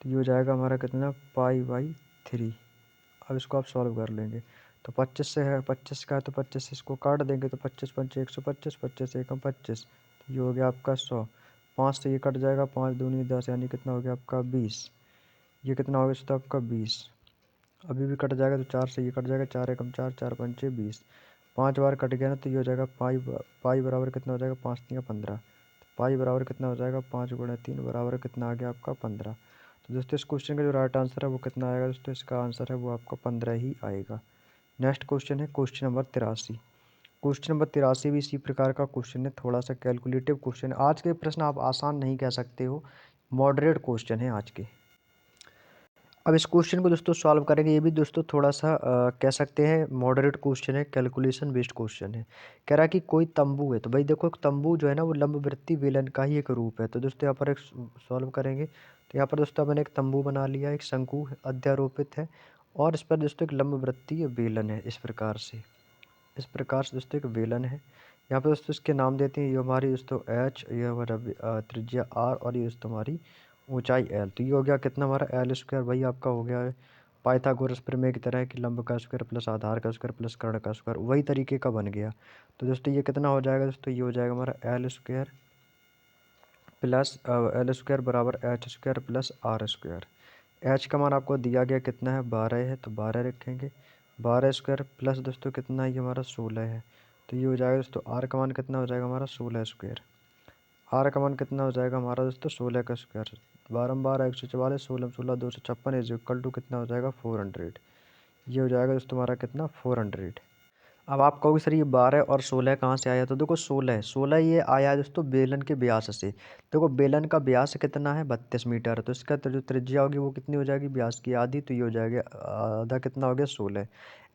तो ये हो जाएगा हमारा कितना पाई/3। अब इसको आप सॉल्व कर लेंगे तो 25 से है, 25 का है तो 25 से इसको काट देंगे तो 25 पंचे 125, 25 से एकम 25, तो ये हो गया आपका 100। 5 से ये कट जाएगा, 5 दूनी 10 यानी कितना हो गया आपका 20। ये कितना हो गया तो आपका 20। अभी भी कट जाएगा तो 4 से ये कट जाएगा, 4 एकम 4, 4 पंचे 20। 5 बार कट गया ना तो ये हो जाएगा पाई बराबर कितना हो जाएगा 5 3 15। पाई बराबर कितना हो जाएगा 5 गुणा 3 बराबर कितना आ गया आपका 15। तो दोस्तों इस क्वेश्चन का जो राइट आंसर है वो कितना आएगा दोस्तों, इसका आंसर है वो आपका 15 ही आएगा। नेक्स्ट क्वेश्चन है क्वेश्चन नंबर 83। क्वेश्चन नंबर 83 भी इसी प्रकार का क्वेश्चन है, थोड़ा सा कैलकुलेटिव क्वेश्चन है। आज के प्रश्न आप आसान नहीं कह सकते हो, मॉडरेट क्वेश्चन है आज के। अब इस क्वेश्चन को दोस्तों सॉल्व करेंगे, ये भी दोस्तों थोड़ा सा कह सकते हैं मॉडरेट क्वेश्चन है, कैलकुलेशन बेस्ड क्वेश्चन है। कह रहा है कि कोई तंबू है, तो भाई देखो तंबू जो है ना वो लंबवृत्तीय बेलन का ही एक रूप है। तो दोस्तों यहाँ पर एक सॉल्व करेंगे, तो यहाँ पर दोस्तों मैंने एक तंबू बना लिया, एक शंकु अध्यारोपित है और इस पर दोस्तों एक लंबवृत्तीय बेलन है। इस प्रकार से दोस्तों एक बेलन है। यहाँ पर दोस्तों इसके नाम देते हैं, ये हमारी दोस्तों एच, ये हमारा त्रिज्या आर और ये दोस्तों हमारी ऊंचाई एल। तो ये हो गया कितना हमारा एल स्क्वायर, वही आपका हो गया है पाइथागोरस प्रमेय की तरह कि लंब का स्क्वायर प्लस आधार का स्क्वायर प्लस कर्ण का स्क्वायर, वही तरीके का बन गया। तो दोस्तों ये कितना हो जाएगा दोस्तों, ये हो जाएगा हमारा L square plus L square बराबर H square plus R square. H का मान आपको दिया गया कितना है 12 है, तो 12 रखेंगे। 12 स्क्वायर प्लस दोस्तों कितना ये हमारा 16 है, तो ये हो जाएगा दोस्तों आर का मान कितना हो जाएगा हमारा 16 स्क्वायर। आर का मान कितना हो जाएगा हमारा दोस्तों 16 का स्क्वायर। 12 144, 16 16 256 इज इक्वल टू कितना हो जाएगा 400। ये हो जाएगा दोस्तों हमारा कितना 400। अब आप कहोगे सर ये 12 और 16 कहाँ से आया, तो देखो 16 ये आया है दोस्तों बेलन के व्यास से। देखो बेलन का व्यास कितना है 32 मीटर, तो इसका जो त्रिज्या होगी वो कितनी हो जाएगी व्यास की आधी, तो ये हो जाएगा आधा कितना हो गया 16।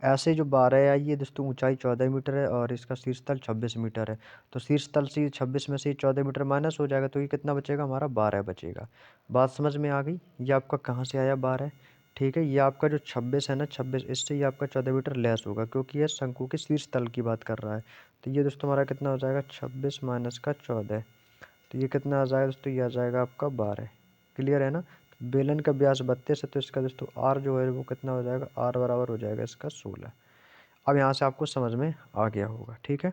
ऐसे जो 12 आई है दोस्तों ऊंचाई 14 मीटर है और इसका शीर्ष तल 26 मीटर है। तो शीर्ष तल से 26 में से 14 मीटर माइनस हो जाएगा, तो ये कितना बचेगा हमारा 12 बचेगा। बात समझ में आ गई, ये आपका कहाँ से आया 12। ठीक है, ये आपका जो 26 है ना 26, इससे ये आपका 14 मीटर लेस होगा क्योंकि ये शंकु के शीर्ष तल की बात कर रहा है। तो ये दोस्तों हमारा कितना हो जाएगा 26 माइनस का 14, तो ये कितना आ जाएगा दोस्तों, ये आ जाएगा आपका 12। क्लियर है ना। बेलन का व्यास 32 है, तो इसका दोस्तों आर जो है वो कितना हो जाएगा, आर बराबर हो जाएगा इसका 16। अब यहाँ से आपको समझ में आ गया होगा। ठीक है,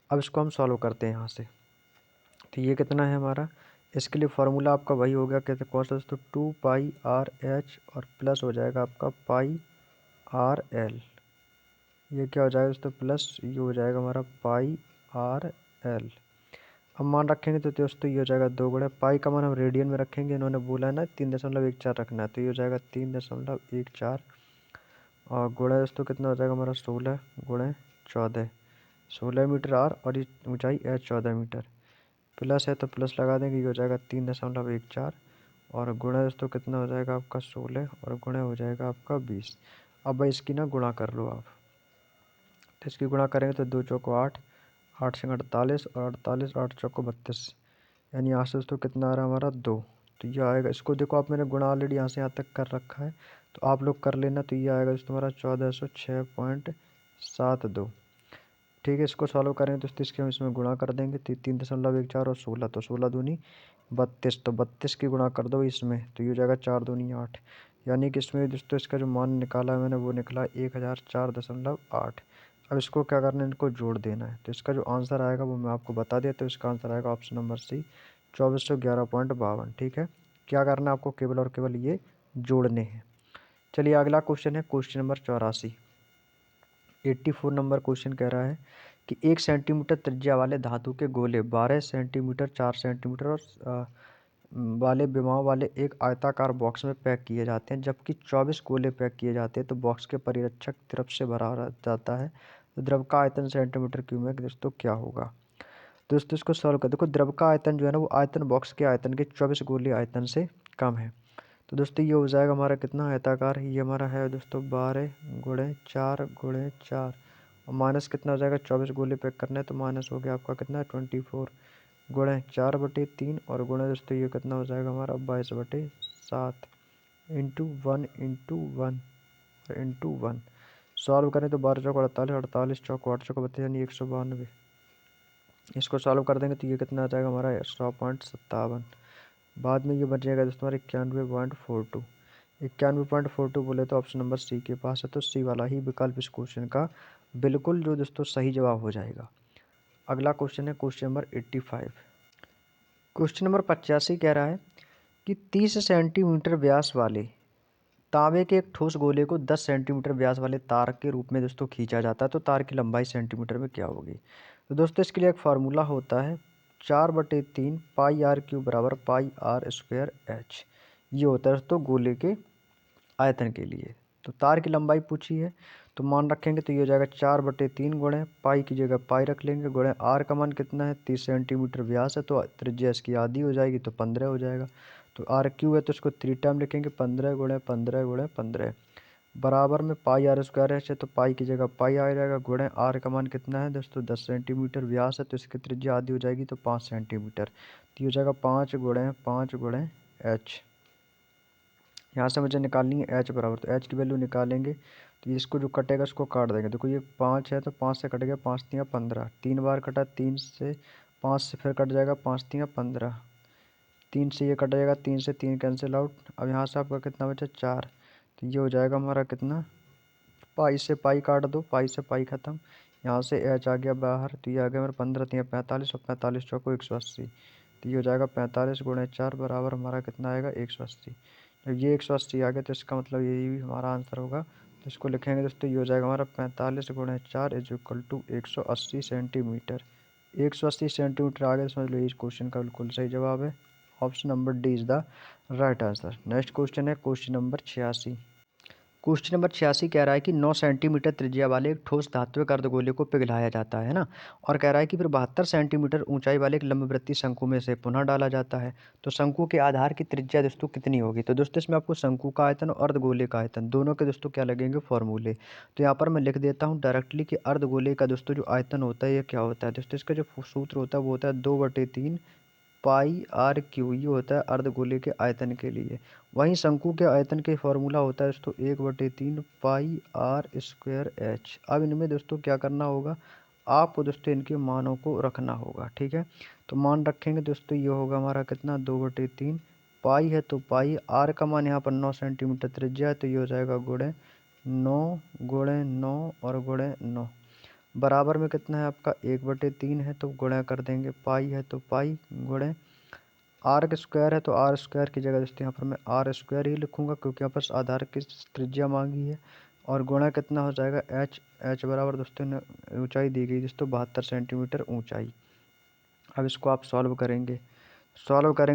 अब इसको हम सॉल्व करते हैं यहाँ से। तो ये कितना है हमारा, इसके लिए फार्मूला आपका वही हो गया, कहते कौन सा दोस्तों 2 पाई आर एच और प्लस हो जाएगा आपका पाई आर एल। ये क्या हो जाएगा दोस्तों प्लस, ये हो जाएगा हमारा पाई आर एल। अब मान रखेंगे तो दोस्तों ये हो जाएगा 2 गुणा पाई का मान हम रेडियन में रखेंगे, इन्होंने बोला है ना 3.14 रखना है, तो ये हो जाएगा 3.14 और गुणा दोस्तों कितना हो जाएगा हमारा 16 गुणा 14, 16 मीटर आर और ये ऊंचाई एच 14 मीटर। प्लस है तो प्लस लगा देंगे, ये हो जाएगा 3.14 और गुणा दोस्तों कितना हो जाएगा आपका 16 और गुणा हो जाएगा आपका 20। अब भाई इसकी ना गुणा कर लो आप, तो इसकी गुणा करेंगे तो 2 चौको 8, 8 से 48 और 48 8 चौको 32, यानी यहाँ से दोस्तों कितना आ रहा है हमारा 2। तो ये आएगा, इसको देखो आप मैंने गुणा ऑलरेडी यहाँ से यहाँ तक कर रखा है, तो आप लोग कर लेना। तो ये आएगा दोस्तों हमारा 1406.72। ठीक है, इसको सॉल्व करें तो इसके हम इसमें गुणा कर देंगे, तो 3.14 और 16, तो 16 दूनी 32, तो 32 की गुणा कर दो इसमें, तो ये हो जाएगा 4 दूनी 8, यानी कि इसमें दोस्तों इसका जो मान निकाला है मैंने वो निकला 1004.8। अब इसको क्या करना है, इनको जोड़ देना है, तो इसका जो आंसर आएगा वो मैं आपको बता दिया, तो इसका आंसर आएगा ऑप्शन नंबर सी 2411.52। ठीक है, क्या करना है आपको, केवल और केवल ये जोड़ने हैं। चलिए अगला क्वेश्चन है क्वेश्चन नंबर 84। 84 नंबर क्वेश्चन कह रहा है कि 1 सेंटीमीटर त्रिज्या वाले धातु के गोले 12 सेंटीमीटर 4 सेंटीमीटर और वाले विमाओं वाले एक आयताकार बॉक्स में पैक किए जाते हैं, जबकि 24 गोले पैक किए जाते हैं, तो बॉक्स के परिरक्षक द्रव से भरा जाता है, तो द्रव का आयतन सेंटीमीटर क्यूब में दोस्तों क्या होगा। दोस्तों इसको सॉल्व कर देखो, द्रव का आयतन जो है ना वो आयतन बॉक्स के आयतन के 24 गोले आयतन से कम है। तो दोस्तों ये हो जाएगा हमारा कितना आयताकार, ये हमारा है दोस्तों 12 गुणे 4 गुणे 4 और माइनस कितना हो जाएगा 24 गोले पैक करना है, तो माइनस हो गया आपका कितना 24 गुणे 4/3 और गुणे दोस्तों ये कितना हो जाएगा हमारा 22/7 इंटू 1 इंटू 1 और इंटू 1। सॉल्व करें तो 12 चौक 48, 48 चौक 8 चौक 32 यानी 192। इसको सॉल्व कर देंगे तो ये कितना आ जाएगा हमारा 100.57। बाद में ये बच जाएगा दोस्तों हमारा 91.42। 91.42 बोले तो ऑप्शन नंबर सी के पास है, तो सी वाला ही विकल्प इस क्वेश्चन का बिल्कुल जो दोस्तों सही जवाब हो जाएगा। अगला क्वेश्चन है क्वेश्चन नंबर 85। क्वेश्चन नंबर 85 कह रहा है कि 30 सेंटीमीटर व्यास वाले तांबे के एक ठोस गोले को 10 सेंटीमीटर व्यास वाले तार के रूप में दोस्तों खींचा जाता है, तो तार की लंबाई सेंटीमीटर में क्या होगी। तो दोस्तों इसके लिए एक फार्मूला होता है 4/3 पाई आर क्यूब बराबर पाई आर स्क्वायर एच। ये होता है दोस्तों गोले के आयतन के लिए। तो तार की लंबाई पूछी है तो मान रखेंगे तो ये हो जाएगा 4/3 गुणे पाई की जगह पाई रख लेंगे गुणे आर का मान कितना है 30 सेंटीमीटर व्यास है तो त्रिज्या इसकी आधी हो जाएगी तो 15 हो जाएगा। तो आर क्यू है तो इसको 3 टाइम लिखेंगे 15 × 15 × 15 बराबर में पाई आर स्क्वायर है तो पाई की जगह पाई आ जाएगा गुणे आर का मान कितना है दोस्तों 10 सेंटीमीटर व्यास है तो इसकी त्रिज्या आधी हो जाएगी तो 5 सेंटीमीटर। तो ये हो जाएगा 5 × 5 × एच। यहाँ से मुझे निकालनी है एच बराबर तो एच की वैल्यू निकालेंगे तो इसको जो कटेगा उसको काट देंगे। देखो ये 5 है तो 5 से कट गया 5 × 3 = 15 3 बार कटा 3 से 5 से फिर कट जाएगा 5 × 3 = 15 3 से ये कट जाएगा 3 से 3 कैंसिल आउट। अब यहाँ से आपका कितना बचा 4 तो ये हो जाएगा हमारा कितना पाई से पाई काट दो पाई से पाई ख़त्म। यहाँ से एच आ गया बाहर तो ये आ गया मेरा 15 × 3 = 45 और 45 चौको 180 तो ये हो जाएगा 45 × 4 बराबर हमारा कितना आएगा 180। जब ये 180 आ गया तो इसका मतलब यही भी हमारा आंसर होगा। तो इसको लिखेंगे दोस्तों ये हो जाएगा हमारा 45 × 4 = 180 सेंटीमीटर। 180 सेंटीमीटर आ गया समझ लो इस क्वेश्चन का बिल्कुल सही जवाब है। Option number D is the right answer. Next question है क्वेश्चन नंबर 86। क्वेश्चन नंबर 86 कह रहा है कि 9 सेंटीमीटर त्रिज्या वाले एक ठोस धात्विक अर्धगोले को पिघलाया जाता है ना, और कह रहा है कि फिर 72 सेंटीमीटर ऊंचाई वाले एक लंबवृत्तीय शंकु में से पुनः डाला जाता है। तो शंकु के आधार की त्रिज्या दोस्तों कितनी होगी। तो दोस्तों इसमें आपको शंकु का आयतन और अर्धगोले का आयतन दोनों के दोस्तों क्या लगेंगे फॉर्मूले। तो यहाँ पर मैं लिख देता हूँ डायरेक्टली कि अर्धगोले का दोस्तों जो आयतन होता है ये क्या होता है। दोस्तों इसका जो सूत्र होता है वो होता है 2/3 पाई आर क्यू। ये होता है अर्धगोले के आयतन के लिए। वहीं शंकु के आयतन के फॉर्मूला होता है दोस्तों 1/3 पाई आर स्क्वायर एच। अब इनमें दोस्तों क्या करना होगा आपको दोस्तों इनके मानों को रखना होगा। ठीक है तो मान रखेंगे दोस्तों ये होगा हमारा कितना 2/3 पाई है तो पाई आर का मान यहाँ पर 9 सेंटीमीटर त्रिज्या है तो ये हो जाएगा गुणे 9 × 9 और गुणे 9 बराबर में कितना है आपका 1/3 है तो गुणा कर देंगे पाई है तो पाई गुणे आर स्क्वायर है तो आर स्क्वायर की जगह दोस्तों यहाँ पर मैं आर स्क्वायर ही लिखूंगा क्योंकि यहाँ पर आधार की त्रिज्या मांगी है। और गुणा कितना हो जाएगा एच। एच बराबर दोस्तों ऊंचाई दी गई दोस्तों 72 सेंटीमीटर ऊंचाई। अब इसको आप सॉल्व करेंगे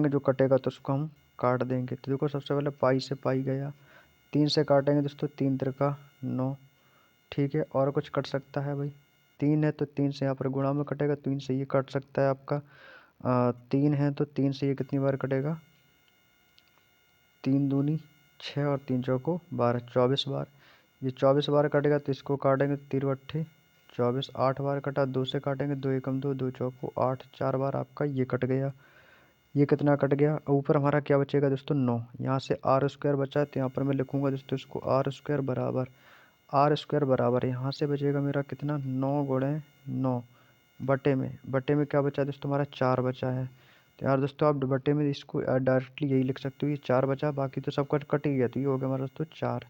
जो कटेगा तो उसको हम काट देंगे। तो देखो सबसे पहले पाई से पाई गया 3 से काटेंगे दोस्तों 3 × 3 = 9। ठीक है और कुछ कट सकता है भाई 3 है तो 3 से यहाँ पर गुणा में कटेगा 3 से ये कट सकता है आपका 3 है तो 3 से ये कितनी बार कटेगा 3 दूनी 6 और 3 चौको 12 24 बार। ये 24 बार कटेगा तो इसको काटेंगे 3 × 24 8 बार कटा 2 से काटेंगे 2 × 1 = 2 2 चौको 8 4 बार आपका ये कट गया। ये कितना कट गया ऊपर हमारा क्या बचेगा दोस्तों 9। यहाँ से आर स्क्वायर बचा है तो यहाँ पर मैं लिखूंगा दोस्तों इसको आर स्क्वायर बराबर यहाँ से बचेगा मेरा कितना 9 × 9 बटे में क्या बचा दोस्तों हमारा 4 बचा है। तो यार दोस्तों आप बटे में इसको डायरेक्टली यही लिख सकते हो ये 4 बचा बाकी तो सब कट ही गया तो ये हो गया हमारा दोस्तों 4।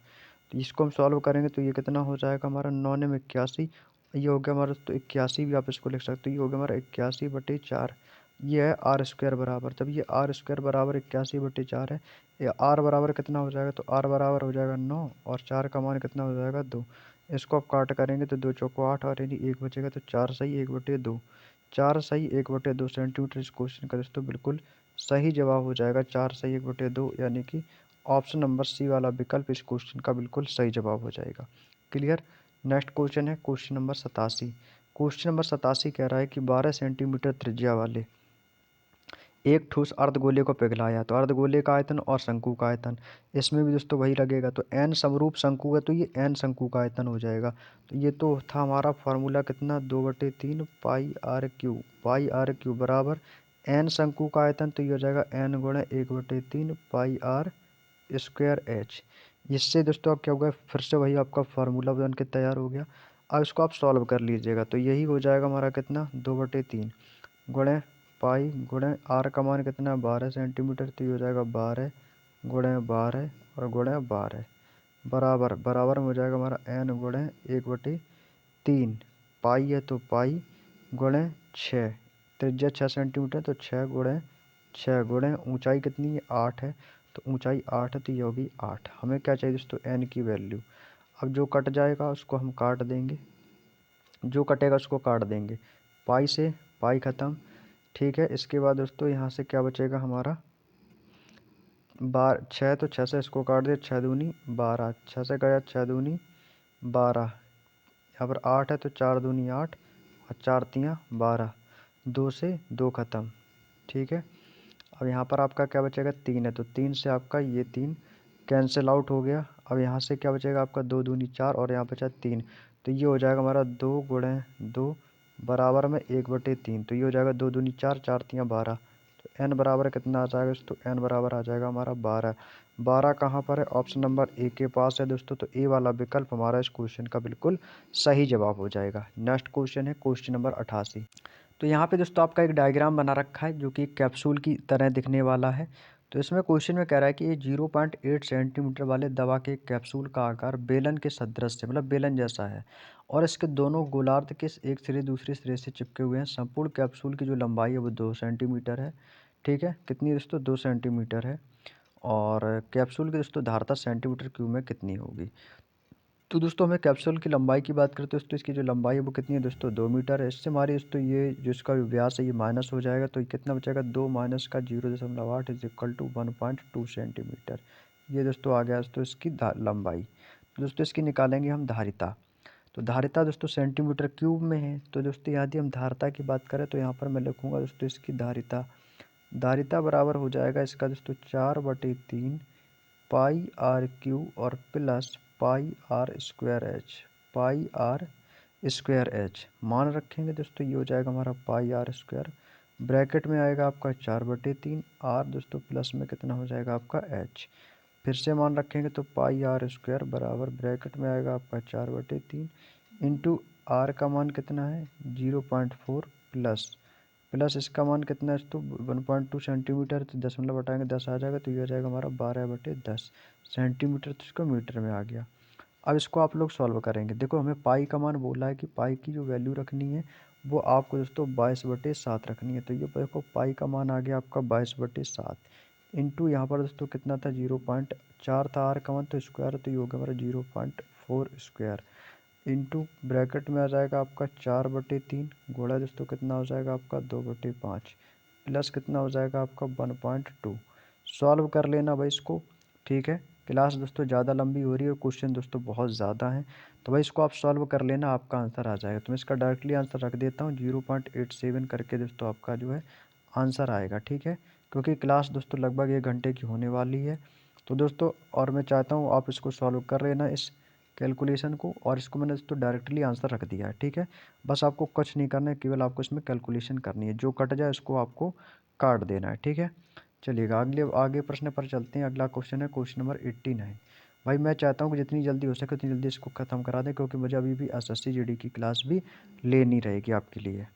तो इसको हम सॉल्व करेंगे तो ये कितना हो जाएगा हमारा 9 में 81 ये हो गया हमारा दोस्तों 81 भी आप इसको लिख सकते हो ये हो गया हमारा 81/4। ये है आर स्क्वायर बराबर जब ये आर स्क्वायर बराबर 81/4 है ये आर बराबर कितना हो जाएगा तो आर बराबर हो जाएगा 9 और 4 का मान कितना हो जाएगा 2। इसको आप काट करेंगे तो 2 चौको 8 और यानी 1 बचेगा तो 4 सही 1/2 4 सही 1/2 सेंटीमीटर इस क्वेश्चन का दोस्तों बिल्कुल सही जवाब हो जाएगा 4 सही 1/2 यानी कि ऑप्शन नंबर सी वाला विकल्प इस क्वेश्चन का बिल्कुल सही जवाब हो जाएगा। क्लियर। नेक्स्ट क्वेश्चन है क्वेश्चन नंबर 87। क्वेश्चन नंबर 87 कह रहा है कि 12 सेंटीमीटर त्रिज्या वाले एक ठोस अर्धगोले को पिघलाया तो अर्धगोले का आयतन और शंकु का आयतन इसमें भी दोस्तों वही लगेगा। तो एन समरूप शंकु है तो ये एन शंकु का आयतन हो जाएगा। तो ये तो था हमारा फॉर्मूला कितना 2/3 पाई आर क्यू बराबर एन शंकु का आयतन तो ये हो जाएगा N × 1/3 pi R square H. इससे दोस्तों अब क्या होगा फिर से वही आपका फार्मूला बन के तैयार हो गया। अब इसको आप सॉल्व कर लीजिएगा तो यही हो जाएगा हमारा कितना 2/3 गुणे पाई गुणे आर का मान कितना 12 सेंटीमीटर तो ये हो जाएगा 12 × 12 और गुणे 12 बराबर में हो जाएगा हमारा एन × 1/3 पाई है तो पाई गुणे 6 त्रिज्या 6 सेंटीमीटर तो 6 × 6 गुणे ऊंचाई कितनी है 8 है तो ऊंचाई 8 है तो ये होगी 8। हमें क्या चाहिए दोस्तों एन की वैल्यू। अब जो कट जाएगा उसको हम काट देंगे जो कटेगा उसको काट देंगे पाई से पाई ख़त्म ठीक है। इसके बाद दोस्तों यहाँ से क्या बचेगा हमारा, 6, तो 6 से इसको काट दिया, 6 दूनी 12, 6 से गया 6 दूनी 12, यहाँ पर 8 है तो 4 दूनी 8 और 4 तियाँ 12, 2 से 2 ख़त्म। ठीक है। अब यहाँ पर आपका क्या बचेगा, 3 है तो 3 से आपका ये 3 कैंसिल आउट हो गया। अब यहाँ से क्या बचेगा आपका, 2 दूनी 4 और यहाँ बचा 3, तो ये हो जाएगा हमारा 2 गुणे 2 बराबर में 1/3। तो ये हो जाएगा 2 दूनी 4, 4 तियाँ 12, तो n बराबर कितना आ जाएगा दोस्तों, n बराबर आ जाएगा हमारा 12। 12 कहाँ पर है, ऑप्शन नंबर ए के पास है दोस्तों, तो ए वाला विकल्प हमारा इस क्वेश्चन का बिल्कुल सही जवाब हो जाएगा। नेक्स्ट क्वेश्चन है क्वेश्चन नंबर 88। तो यहाँ पे दोस्तों आपका एक डायग्राम बना रखा है जो कि एक कैप्सूल की तरह दिखने वाला है। तो इसमें क्वेश्चन में कह रहा है कि ये 0.8 सेंटीमीटर वाले दवा के कैप्सूल का आकार बेलन के सदृश है, मतलब बेलन जैसा है, और इसके दोनों गोलार्ध के एक सिरे दूसरे सिरे से चिपके हुए हैं। संपूर्ण कैप्सूल की जो लंबाई है वो 2 सेंटीमीटर है। ठीक है, कितनी दोस्तों, 2 सेंटीमीटर है। और कैप्सूल की दोस्तों धारता सेंटीमीटर क्यूब में कितनी होगी। तो दोस्तों हमें कैप्सूल की लंबाई की बात करें तो दोस्तों इसकी जो लंबाई है वो कितनी है दोस्तों, 2 मीटर है। इससे हमारी दोस्तों ये जो इसका व्यास है ये माइनस हो जाएगा, तो कितना बचेगा, 2 माइनस का 0.8 इज इक्वल टू 1.2 सेंटीमीटर। ये दोस्तों आ गया दोस्तों इसकी लंबाई। तो दोस्तों इसकी निकालेंगे हम धारिता। तो धारिता दोस्तों सेंटीमीटर क्यूब में है, तो दोस्तों यदि हम धारिता की बात करें तो यहाँ पर मैं लिखूँगा दोस्तों इसकी धारिता। धारिता बराबर हो जाएगा इसका दोस्तों 4/3 पाई आर क्यू और plus pi R square H, pi R square H मान रखेंगे दोस्तों, ये हो जाएगा हमारा पाई आर स्क्वायर, ब्रैकेट में आएगा आपका 4/3 आर दोस्तों, प्लस में कितना हो जाएगा आपका एच, फिर से मान रखेंगे तो पाई आर स्क्वायर बराबर ब्रैकेट में आएगा आपका 4/3 इंटू आर का मान कितना है 0.4 प्लस प्लस इसका मान कितना है तो 1.2 सेंटीमीटर, तो दशमलव हटाएंगे 10 आ जाएगा, तो ये आ जाएगा हमारा 12/10 सेंटीमीटर, तो इसको मीटर में आ गया। अब इसको आप लोग सॉल्व करेंगे। देखो हमें पाई का मान बोला है कि पाई की जो वैल्यू रखनी है वो आपको दोस्तों 22/7 रखनी है। तो ये देखो पाई का मान आ गया आपका 22/7 इंटू यहाँ पर दोस्तों कितना था 0.4 था आर का मान, तो स्क्वायर, तो ये हो गया हमारा 0.4 स्क्वायर इंटू ब्रैकेट में आ जाएगा आपका 4/3 गुणा दोस्तों कितना हो जाएगा आपका 2/5 प्लस कितना हो जाएगा आपका 1.2। सॉल्व कर लेना भाई इसको। ठीक है, क्लास दोस्तों ज़्यादा लंबी हो रही है और क्वेश्चन दोस्तों बहुत ज़्यादा हैं, तो भाई इसको आप सॉल्व कर लेना, आपका आंसर आ जाएगा। तो मैं इसका डायरेक्टली आंसर रख देता हूँ 0.87 करके दोस्तों आपका जो है आंसर आएगा। ठीक है, क्योंकि क्लास दोस्तों लगभग 1 घंटे की होने वाली है। तो दोस्तों और मैं चाहता हूँ आप इसको सॉल्व कर लेना इस कैलकुलेशन को, और इसको मैंने दोस्तों डायरेक्टली आंसर रख दिया है। ठीक है, बस आपको कुछ नहीं करना है, केवल आपको इसमें कैलकुलेशन करनी है, जो कट जाए उसको आपको काट देना है। ठीक है, चलिएगा आगे प्रश्न पर चलते हैं। अगला क्वेश्चन है क्वेश्चन नंबर 89। भाई मैं चाहता हूँ कि जितनी जल्दी हो सके उतनी जल्दी इसको ख़त्म करा दें, क्योंकि मुझे अभी भी एसएससी जीडी की क्लास भी लेनी रहेगी आपके लिए।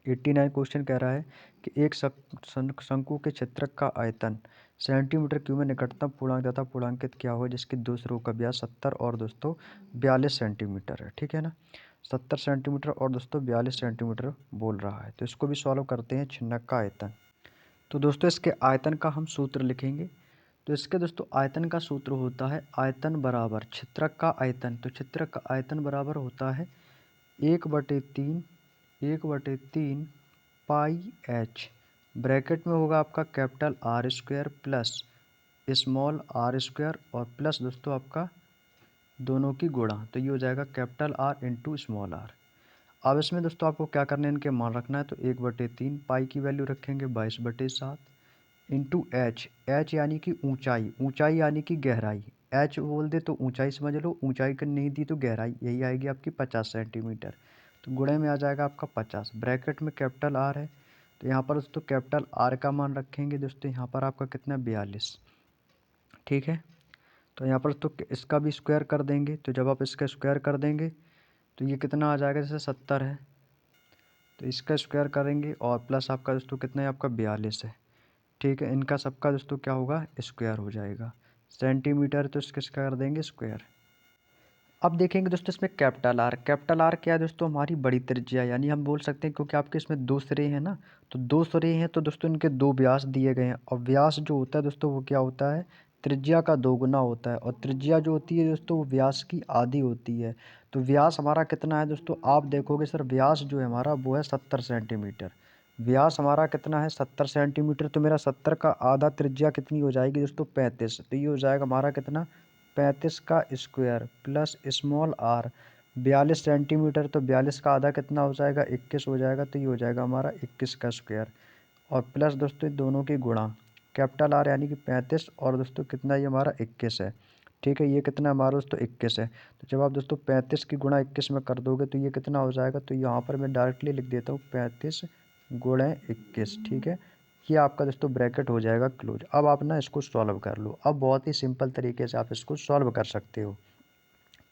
89 क्वेश्चन कह रहा है कि एक शंकु के क्षेत्रक का आयतन सेंटीमीटर क्यूब में निकटतम पूर्णांक तथा पूर्णांकित क्या हो जिसके दो सिरों का व्यास 70 और दोस्तों 42 सेंटीमीटर है। ठीक है ना, 70 सेंटीमीटर और दोस्तों 42 सेंटीमीटर बोल रहा है। तो इसको भी सॉल्व करते हैं। छिन्नक का आयतन, तो दोस्तों इसके आयतन का हम सूत्र लिखेंगे। तो इसके दोस्तों आयतन का सूत्र होता है आयतन बराबर क्षेत्रक का आयतन। तो क्षेत्रक का आयतन बराबर होता है 1/3 पाई एच, ब्रैकेट में होगा आपका capital R square plus small R square और प्लस दोस्तों आपका दोनों की गुणा, तो ये हो जाएगा capital R into small R. अब इसमें दोस्तों आपको क्या करना है, इनके मान रखना है। तो 1/3 पाई की वैल्यू रखेंगे 22/7 इंटू एच, एच यानी कि ऊंचाई, ऊंचाई यानी कि गहराई, एच बोल दे तो ऊंचाई समझ लो, ऊंचाई कर नहीं दी तो गहराई, यही आएगी आपकी 50 सेंटीमीटर। तो गुणे में आ जाएगा आपका 50, ब्रैकेट में कैपिटल आर है, तो यहाँ पर दोस्तों कैपिटल आर का मान रखेंगे दोस्तों, यहाँ पर आपका कितना 42। ठीक है, तो यहाँ पर तो इसका भी स्क्वायर कर देंगे, तो जब आप इसका स्क्वायर कर देंगे तो ये कितना आ जाएगा, जैसे 70 है तो इसका स्क्वायर करेंगे और प्लस आपका दोस्तों कितना है आपका 42 है। ठीक है, इनका सबका दोस्तों क्या होगा, स्क्वायर हो जाएगा। सेंटीमीटर तो इसके कर देंगे स्क्वायर। अब देखेंगे दोस्तों इसमें कैपिटल आर, कैपिटल आर क्या है दोस्तों, हमारी बड़ी त्रिज्या, यानी हम बोल सकते हैं क्योंकि आपके इसमें दो सिरे हैं ना, तो दो सिरे हैं तो दोस्तों इनके दो व्यास दिए गए हैं, और व्यास जो होता है दोस्तों वो क्या होता है, त्रिज्या का दोगुना होता है, और त्रिज्या जो होती है दोस्तों वो व्यास की आधी होती है। तो व्यास हमारा कितना है दोस्तों, आप देखोगे सर व्यास जो है हमारा वो है 70 सेंटीमीटर। व्यास हमारा कितना है 70 सेंटीमीटर, तो मेरा 70 का आधा त्रिज्या कितनी हो जाएगी दोस्तों 35। तो ये हो जाएगा हमारा कितना 35 का square plus small R 42 centimetre, तो 42 का आधा कितना हो जाएगा 21 हो जाएगा। तो ये हो जाएगा हमारा 21 का स्क्वायर और प्लस दोस्तों दोनों की गुणा कैपिटल आर यानी कि 35 और दोस्तों कितना ये हमारा 21 है। ठीक है, ये कितना हमारा दोस्तों 21 है। तो जब आप दोस्तों 35 की गुणा 21 में कर दोगे तो ये कितना हो जाएगा, तो यहाँ पर मैं डायरेक्टली लिख देता हूँ 35 गुणे 21। ठीक है, ये आपका दोस्तों ब्रैकेट हो जाएगा क्लोज। अब आप ना इसको सॉल्व कर लो। अब बहुत ही सिंपल तरीके से आप इसको सॉल्व कर सकते हो।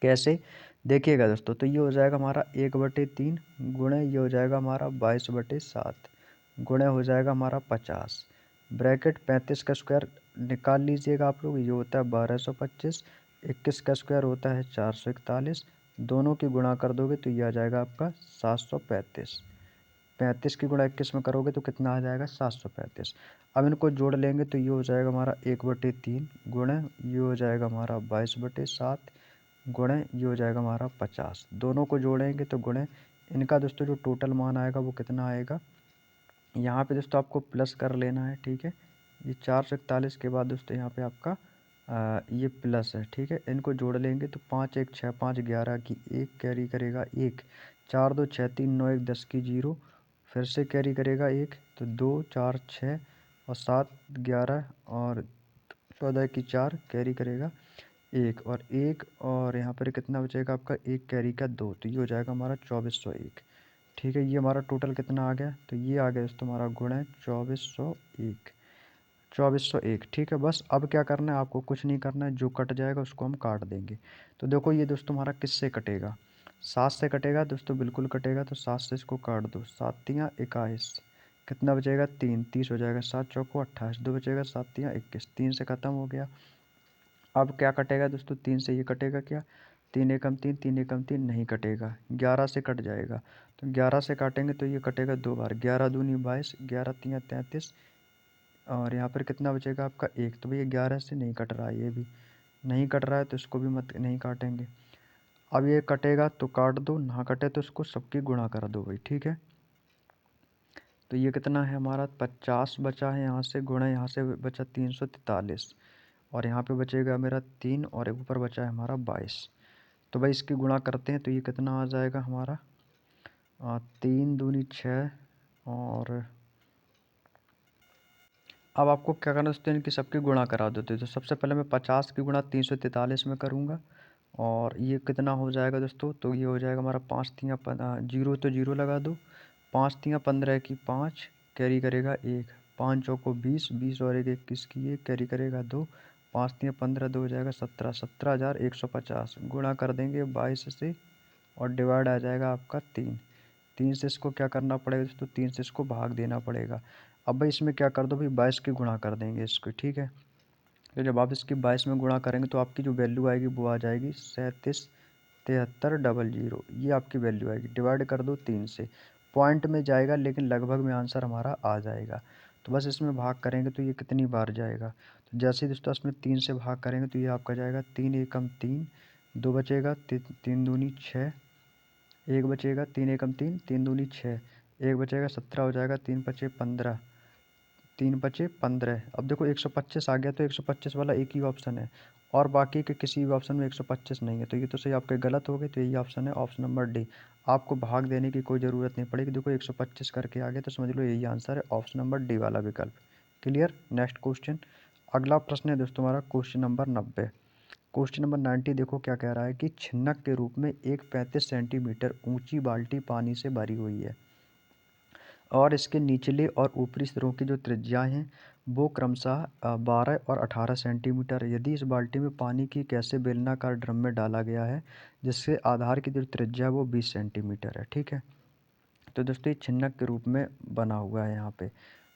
कैसे, देखिएगा दोस्तों, तो ये हो जाएगा हमारा 1/3 गुणे ये हो जाएगा हमारा 22/7 गुणे हो जाएगा हमारा 50 ब्रैकेट 35 का स्क्वायर निकाल लीजिएगा आप लोग, ये होता है 1225। 21 का स्क्वायर होता है 441, दोनों की गुणा कर दोगे तो ये आ जाएगा आपका 735। 35 की गुणा 21 में करोगे तो कितना आ जाएगा 735। अब इनको जोड़ लेंगे तो ये हो जाएगा हमारा 1/3 गुणे ये हो जाएगा हमारा 22/7 गुणे ये हो जाएगा हमारा 50। दोनों को जोड़ेंगे तो गुणे इनका दोस्तों जो टोटल मान आएगा वो कितना आएगा, यहाँ पे दोस्तों आपको प्लस कर लेना है। ठीक है, ये 441 के बाद दोस्तों यहाँ पे आपका ये प्लस है। ठीक है, इनको जोड़ लेंगे तो 5 1 6 5 11 की 1 कैरी करेगा 1, 4 2 6 3 9 1 10 की 0 फिर से कैरी करेगा 1, तो 2 4 6 और 7 11 और 14 की 4 कैरी करेगा 1 और 1 और यहाँ पर कितना बचेगा आपका 1 कैरी का 2, तो ये हो जाएगा हमारा 2401। ठीक है, ये हमारा टोटल कितना आ गया, तो ये आ गया दोस्तों हमारा गुणा 2401। 2401। ठीक है, बस अब क्या करना है आपको, कुछ नहीं करना है, जो कट जाएगा उसको हम काट देंगे। तो देखो ये दोस्तों हमारा किससे कटेगा, 7 से कटेगा दोस्तों, बिल्कुल कटेगा। तो 7 से इसको काट दो, 7 तियाँ 21, कितना बचेगा 3, 30 हो जाएगा, 7 चौको 28, 2 बचेगा, 7 तियाँ 21, 3 से ख़त्म हो गया। अब क्या कटेगा दोस्तों, 3 से ये कटेगा क्या, 3 एकम 3, 3 एकम 3 नहीं कटेगा, 11 से कट जाएगा। तो 11 से काटेंगे तो ये कटेगा 2 बार, 11 दूनी 22, 11 तियाँ 33 और यहाँ पर कितना बचेगा आपका 1। तो भैया 11 से नहीं कट रहा है, ये भी नहीं कट रहा है तो इसको भी मत नहीं काटेंगे। अब ये कटेगा तो काट दो, ना कटे तो इसको सबकी गुणा कर दो भाई। ठीक है, तो ये कितना है हमारा 50 बचा है, यहाँ से गुणा यहाँ से बचा 343 और यहाँ पे बचेगा मेरा 3 और एक ऊपर बचा है हमारा 22। तो भाई इसकी गुणा करते हैं तो ये कितना आ जाएगा हमारा 3 दूनी 6 और अब आपको क्या करना है, इनकी सबकी गुणा करा देते। तो सबसे पहले मैं 50 की गुणा 343 में करूँगा और ये कितना हो जाएगा दोस्तों, तो ये हो जाएगा हमारा 5 तियाँ जीरो, तो जीरो लगा दो, 5 तियाँ 15 की 5 कैरी करेगा 1, 5 चौको 20, 20 और 1 21 की 1 कैरी करेगा 2, 5 तियाँ 15, 2 हो जाएगा 17, 17,150 गुणा कर देंगे 22 से और डिवाइड आ जाएगा आपका 3। 3 से इसको क्या करना पड़ेगा दोस्तों, 3 से इसको भाग देना पड़ेगा। अब भाई इसमें क्या कर दो भाई 22 की गुणा कर देंगे इसको। ठीक है, तो जब आप इसकी 22 में गुणा करेंगे तो आपकी जो वैल्यू आएगी वो आ जाएगी 37,73,00। ये आपकी वैल्यू आएगी, डिवाइड कर दो 3 से, पॉइंट में जाएगा लेकिन लगभग में आंसर हमारा आ जाएगा। तो बस इसमें भाग करेंगे तो ये कितनी बार जाएगा, तो जैसे ही दोस्तों इसमें 3 से भाग करेंगे तो ये आपका जाएगा 3 एकम 3, 2 बचेगा, 3 दूनी 6, 1 बचेगा, 3 एकम 3, 3 दूनी 6, 1 बचेगा 17 हो जाएगा, 3 पचे 15, 3 पचे 15। अब देखो 125 आ गया तो 125 वाला एक ही ऑप्शन है और बाकी के किसी भी ऑप्शन में 125 नहीं है, तो ये तो सही आपके गलत हो गए। तो यही ऑप्शन है, ऑप्शन नंबर डी। आपको भाग देने की कोई ज़रूरत नहीं पड़ेगी, देखो 125 करके आ गया तो समझ लो यही आंसर है, ऑप्शन नंबर डी वाला विकल्प। Clear, next question. अगला प्रश्न है दोस्तों हमारा क्वेश्चन नंबर 90। क्वेश्चन नंबर 90 देखो क्या कह रहा है कि छिन्नक के रूप में एक 35 सेंटीमीटर ऊंची बाल्टी पानी से भरी हुई है और इसके निचले और ऊपरी सिरों की जो त्रिज्याएं हैं वो क्रमशः 12 और 18 सेंटीमीटर। यदि इस बाल्टी में पानी की कैसे बेलनाकार ड्रम में डाला गया है जिससे आधार की जो त्रिज्या है वो 20 सेंटीमीटर है। ठीक है, तो दोस्तों ये छिन्नक के रूप में बना हुआ है यहाँ पे।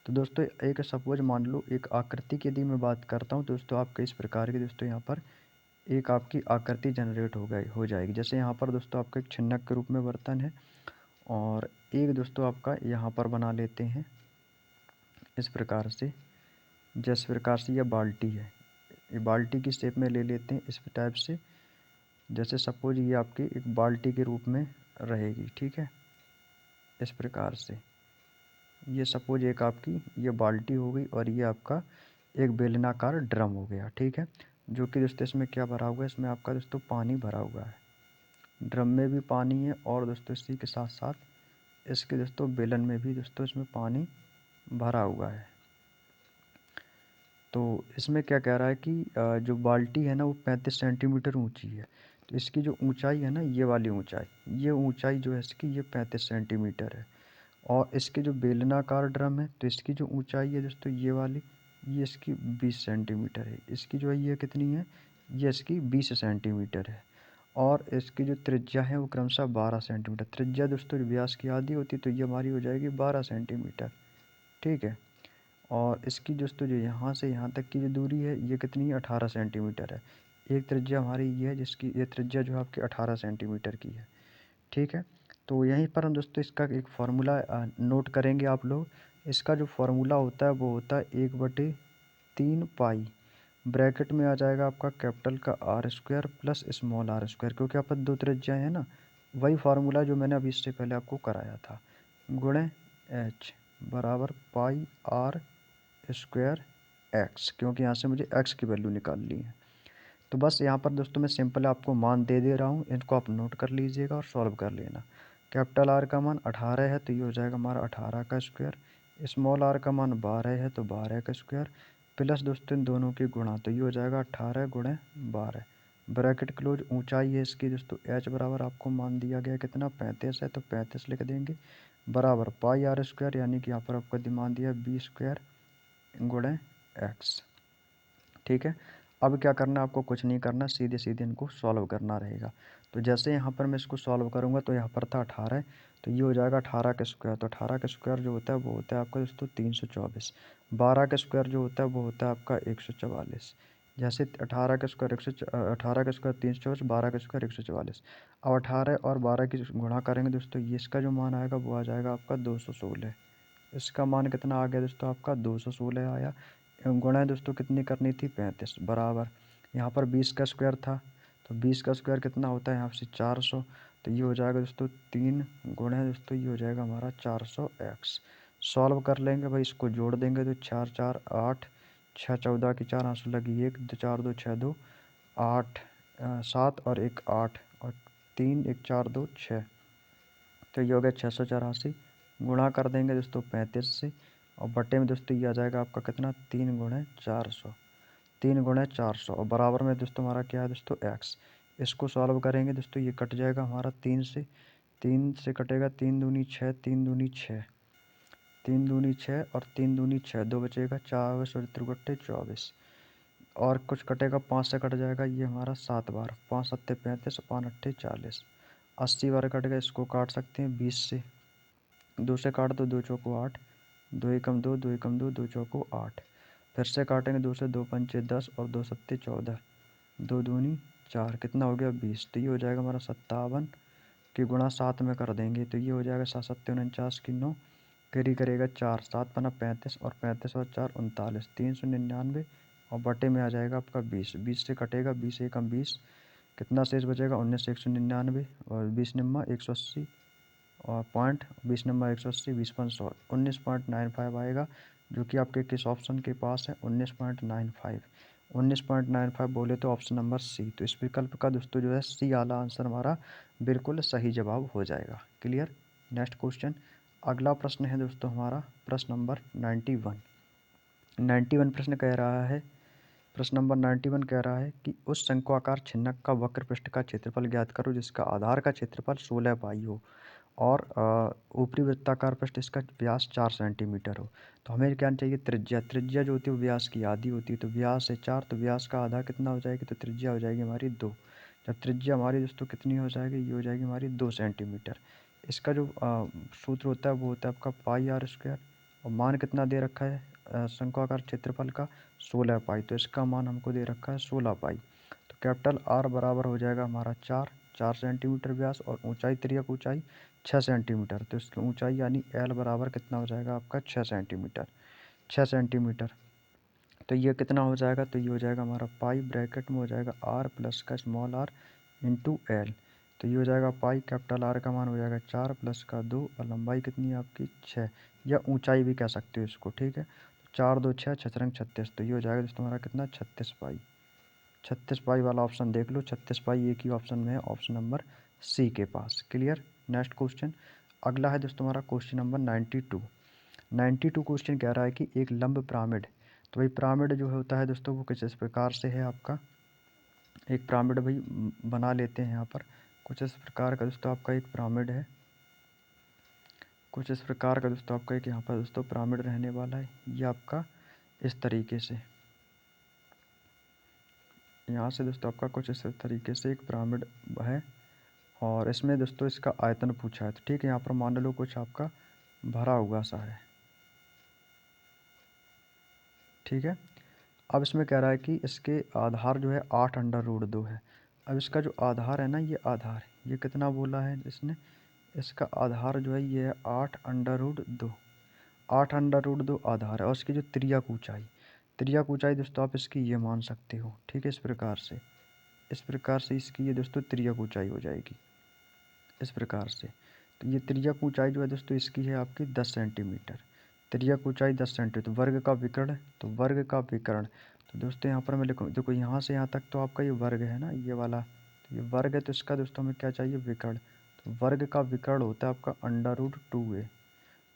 तो दोस्तों एक सपोज मान लो एक आकृति की यदि मैं बात करता हूँ दोस्तों, आपके इस प्रकार की दोस्तों यहाँ पर एक आपकी आकृति जनरेट हो जाएगी। जैसे यहाँ पर दोस्तों आपका एक छिन्नक के रूप में बर्तन है और एक दोस्तों आपका यहाँ पर बना लेते हैं इस प्रकार से, जिस प्रकार से यह बाल्टी है, ये बाल्टी की शेप में ले लेते हैं इस टाइप से। जैसे सपोज ये आपकी एक बाल्टी के रूप में रहेगी। ठीक है, इस प्रकार से। ये सपोज एक आपकी ये बाल्टी हो गई और ये आपका एक बेलनाकार ड्रम हो गया, ठीक है। जो कि दोस्तों इसमें क्या भरा हुआ है, इसमें आपका दोस्तों पानी भरा हुआ है। ड्रम में भी पानी है और दोस्तों इसी के साथ साथ इसके दोस्तों बेलन में भी दोस्तों इसमें पानी भरा हुआ है। तो इसमें क्या कह रहा है कि जो बाल्टी है ना वो 35 सेंटीमीटर ऊंची है। तो इसकी जो ऊंचाई है ना, ये वाली ऊंचाई, ये ऊंचाई जो है इसकी ये 35 सेंटीमीटर है। और इसके जो बेलनाकार ड्रम है तो इसकी जो ऊंचाई है दोस्तों ये वाली, ये इसकी 20 सेंटीमीटर है। इसकी जो है ये कितनी है, ये इसकी 20 सेंटीमीटर है। और इसकी जो त्रिज्या है वो क्रमशः 12 सेंटीमीटर। त्रिज्या दोस्तों व्यास की आधी होती है तो ये हमारी हो जाएगी 12 सेंटीमीटर, ठीक है। और इसकी दोस्तों जो यहाँ से यहाँ तक की जो दूरी है ये कितनी है, 18 सेंटीमीटर है। एक त्रिज्या हमारी ये है जिसकी ये त्रिज्या जो है आपकी 18 सेंटीमीटर की है, ठीक है। तो यहीं पर हम दोस्तों इसका एक फार्मूला नोट करेंगे आप लोग। इसका जो फार्मूला होता है वो होता है 1/3 पाई, ब्रैकेट में आ जाएगा आपका कैपिटल का R square plus small R square, क्योंकि यहाँ पर दो त्रिज्याएँ हैं ना। वही फार्मूला जो मैंने अभी इससे पहले आपको कराया था, गुणे एच बराबर पाई आर स्क्वायर एक्स, क्योंकि यहाँ से मुझे एक्स की वैल्यू निकालनी है। तो बस यहाँ पर दोस्तों मैं सिंपल आपको मान दे दे रहा हूँ, इनको आप नोट कर लीजिएगा और सॉल्व कर लेना। कैपिटल आर का मान 18 है तो ये हो जाएगा हमारा 18 का स्क्वायर। स्मॉल आर का मान 12 है तो 12 का स्क्वायर प्लस दोस्तों इन दोनों की गुणा, तो ये हो जाएगा 18 गुणे 12। Bracket close. ऊंचाई है इसकी दोस्तों एच बराबर आपको मान दिया गया कितना, 35 है तो 35 लिख देंगे, बराबर पाई आर स्क्वायर, यानी कि यहाँ पर आपको मान दिया 20 स्क्वायर गुणे एक्स, ठीक है। अब क्या करना है आपको, कुछ नहीं करना, सीधे सीधे इनको सॉल्व करना रहेगा। तो जैसे यहाँ पर मैं इसको सॉल्व करूँगा तो यहाँ पर था 18, तो ये हो जाएगा 18 का स्क्वायर। तो 18 का स्क्वायर जो होता है वो होता है आपका दोस्तों 324। 12 का स्क्वायर जो होता है वो होता है आपका 144। जैसे 18 का स्क्वायर 18 का स्क्वायर 324, 12 का स्क्वायर 144। अब 18 और 12 की गुणा करेंगे दोस्तों, ये इसका जो मान आएगा वो आ जाएगा आपका 216। इसका मान कितना आ गया दोस्तों, आपका 216 आया। गुणा दोस्तों कितनी करनी थी, 35, बराबर यहाँ पर 20 का स्क्वायर था, तो 20 का स्क्वायर कितना होता है यहाँ से 400। तो ये हो जाएगा दोस्तों 3 गुणा दोस्तों ये हो जाएगा हमारा 400 एक्स। सॉल्व कर लेंगे भाई, इसको जोड़ देंगे तो 4 4 8, 6 14 की 4 आंसू लगी 1, 2 4 2 6 2 8 7 और 1 8 और 3 1 4 2 6, तो ये हो गया 684। गुणा कर देंगे दोस्तों 35 से और बटे में दोस्तों ये आ जाएगा आपका कितना, 3 गुणे 400। 3 गुणे 400 और बराबर में दोस्तों हमारा क्या है दोस्तों, एक्स। इसको सॉल्व करेंगे दोस्तों, ये कट जाएगा हमारा 3 से, 3 से कटेगा 3 दूनी 6, 3 दूनी 6, 3 दूनी 6 और 3 दूनी 6, 2 बचेगा 24 और त्रिगुट्टे 24। और कुछ कटेगा 5 से कट जाएगा ये हमारा 7 बार, 5 सत्ते 35, 5 अट्ठे 40। 80 बार कट गया, इसको काट सकते हैं 20 से, 2 से काट दो, 2 चौको 8, 2 एकम 2, 2 एकम 2, 2 चौको 8। फिर से काटेंगे 2 से, 2 पंचे 10 और 2 सत्ते 14, 2 दूनी 4, कितना हो गया 20। तो ये हो जाएगा हमारा 57 की गुणा 7 में कर देंगे तो ये हो जाएगा 7 सत्ते 49 की 9, कैरी करेगा 4, 7 पना 35 और 35 और 4 39, 399 और बटे में आ जाएगा आपका 20। 20 से कटेगा 20 एकम 20, कितना शेष बचेगा 19 से 199 और 20 निम्मा 180 और पॉइंट 20 नंबर 180, 20 19.95 आएगा, जो कि आपके किस ऑप्शन के पास है, 19.95। 19.95 बोले तो ऑप्शन नंबर सी। तो इस विकल्प का दोस्तों जो है सी वाला आंसर हमारा बिल्कुल सही जवाब हो जाएगा। क्लियर। नेक्स्ट क्वेश्चन, अगला प्रश्न है दोस्तों हमारा प्रश्न नंबर 91। 91 प्रश्न कह रहा है, प्रश्न नंबर 91 कह रहा है कि उस शंक्वाकार छिन्नक का वक्र पृष्ठ का क्षेत्रफल ज्ञात करो जिसका आधार का क्षेत्रफल 16 पाई हो और ऊपरी वृत्ताकार पृष्ठ इसका व्यास 4 सेंटीमीटर हो। तो हमें क्या चाहिए, त्रिज्या। त्रिज्या जो होती है वो व्यास की आधी होती है, तो व्यास है 4, तो व्यास का आधा कितना हो जाएगी, तो त्रिज्या हो जाएगी हमारी 2। जब त्रिज्या हमारी दोस्तों कितनी हो जाएगी, ये हो जाएगी हमारी 2 सेंटीमीटर। इसका जो सूत्र होता है वो होता है आपका पाई आर स्क्वायर, और मान कितना दे रखा है शंक्वाकार क्षेत्रफल का, 16 पाई। तो इसका मान हमको दे रखा है 16 पाई। तो कैपिटल आर बराबर हो जाएगा हमारा 4 सेंटीमीटर व्यास और ऊंचाई, तिर्यक ऊंचाई 6 सेंटीमीटर। तो इसकी ऊंचाई यानी एल बराबर कितना हो जाएगा आपका 6 सेंटीमीटर। 6 सेंटीमीटर तो ये कितना हो जाएगा, तो ये हो जाएगा हमारा पाई ब्रैकेट में हो जाएगा आर प्लस का स्मॉल आर इंटू एल। तो ये हो जाएगा पाई, कैपिटल आर का मान हो जाएगा 4 प्लस का 2 और लंबाई कितनी है आपकी 6, या ऊंचाई भी कह सकते हो इसको, ठीक है। तो 4 2 6 छतरंग 36, तो ये हो जाएगा दोस्तों हमारा कितना 36 पाई। 36 पाई वाला ऑप्शन देख लो, 36 पाई एक ही ऑप्शन में है, ऑप्शन नंबर सी के पास। क्लियर। नेक्स्ट क्वेश्चन अगला है दोस्तों हमारा क्वेश्चन नंबर 92। 92 क्वेश्चन कह रहा है कि एक लंब पिरामिड, तो भाई पिरामिड जो होता है दोस्तों वो कुछ इस प्रकार से है आपका, एक पिरामिड भाई बना लेते हैं यहाँ पर। कुछ इस प्रकार का दोस्तों आपका एक पिरामिड है, कुछ इस प्रकार का दोस्तों आपका एक यहाँ पर दोस्तों पिरामिड रहने वाला है। ये आपका इस तरीके से, यहाँ से दोस्तों आपका कुछ इस तरीके से एक पिरामिड है, और इसमें दोस्तों इसका आयतन पूछा है। तो ठीक है, यहाँ पर मान लो कुछ आपका भरा हुआ सा है, ठीक है। अब इसमें कह रहा है कि इसके आधार जो है 8√2 है। अब इसका जो आधार है ना, ये आधार ये कितना बोला है इसने, इसका आधार जो है ये है 8√2, 8√2 आधार है। और इसकी जो तिर्यक ऊंचाई, तिर्यक ऊंचाई दोस्तों आप इसकी ये मान सकते हो, ठीक है। इस प्रकार से, इस प्रकार से इसकी ये दोस्तों तिर्यक ऊंचाई हो जाएगी इस प्रकार से। तो ये तिर्यक ऊंचाई जो है दोस्तों इसकी है आपकी 10 सेंटीमीटर, तिर्यक ऊंचाई 10 सेंटीमीटर। तो वर्ग का विकर्ण, तो वर्ग का विकर्ण, तो दोस्तों यहाँ पर मैं लिखूँ, देखो यहाँ से यहाँ तक तो आपका ये वर्ग है ना, ये वाला, तो ये वर्ग है, तो इसका दोस्तों हमें क्या चाहिए, विकर्ण। तो वर्ग का विकर्ण होता है आपका √2a,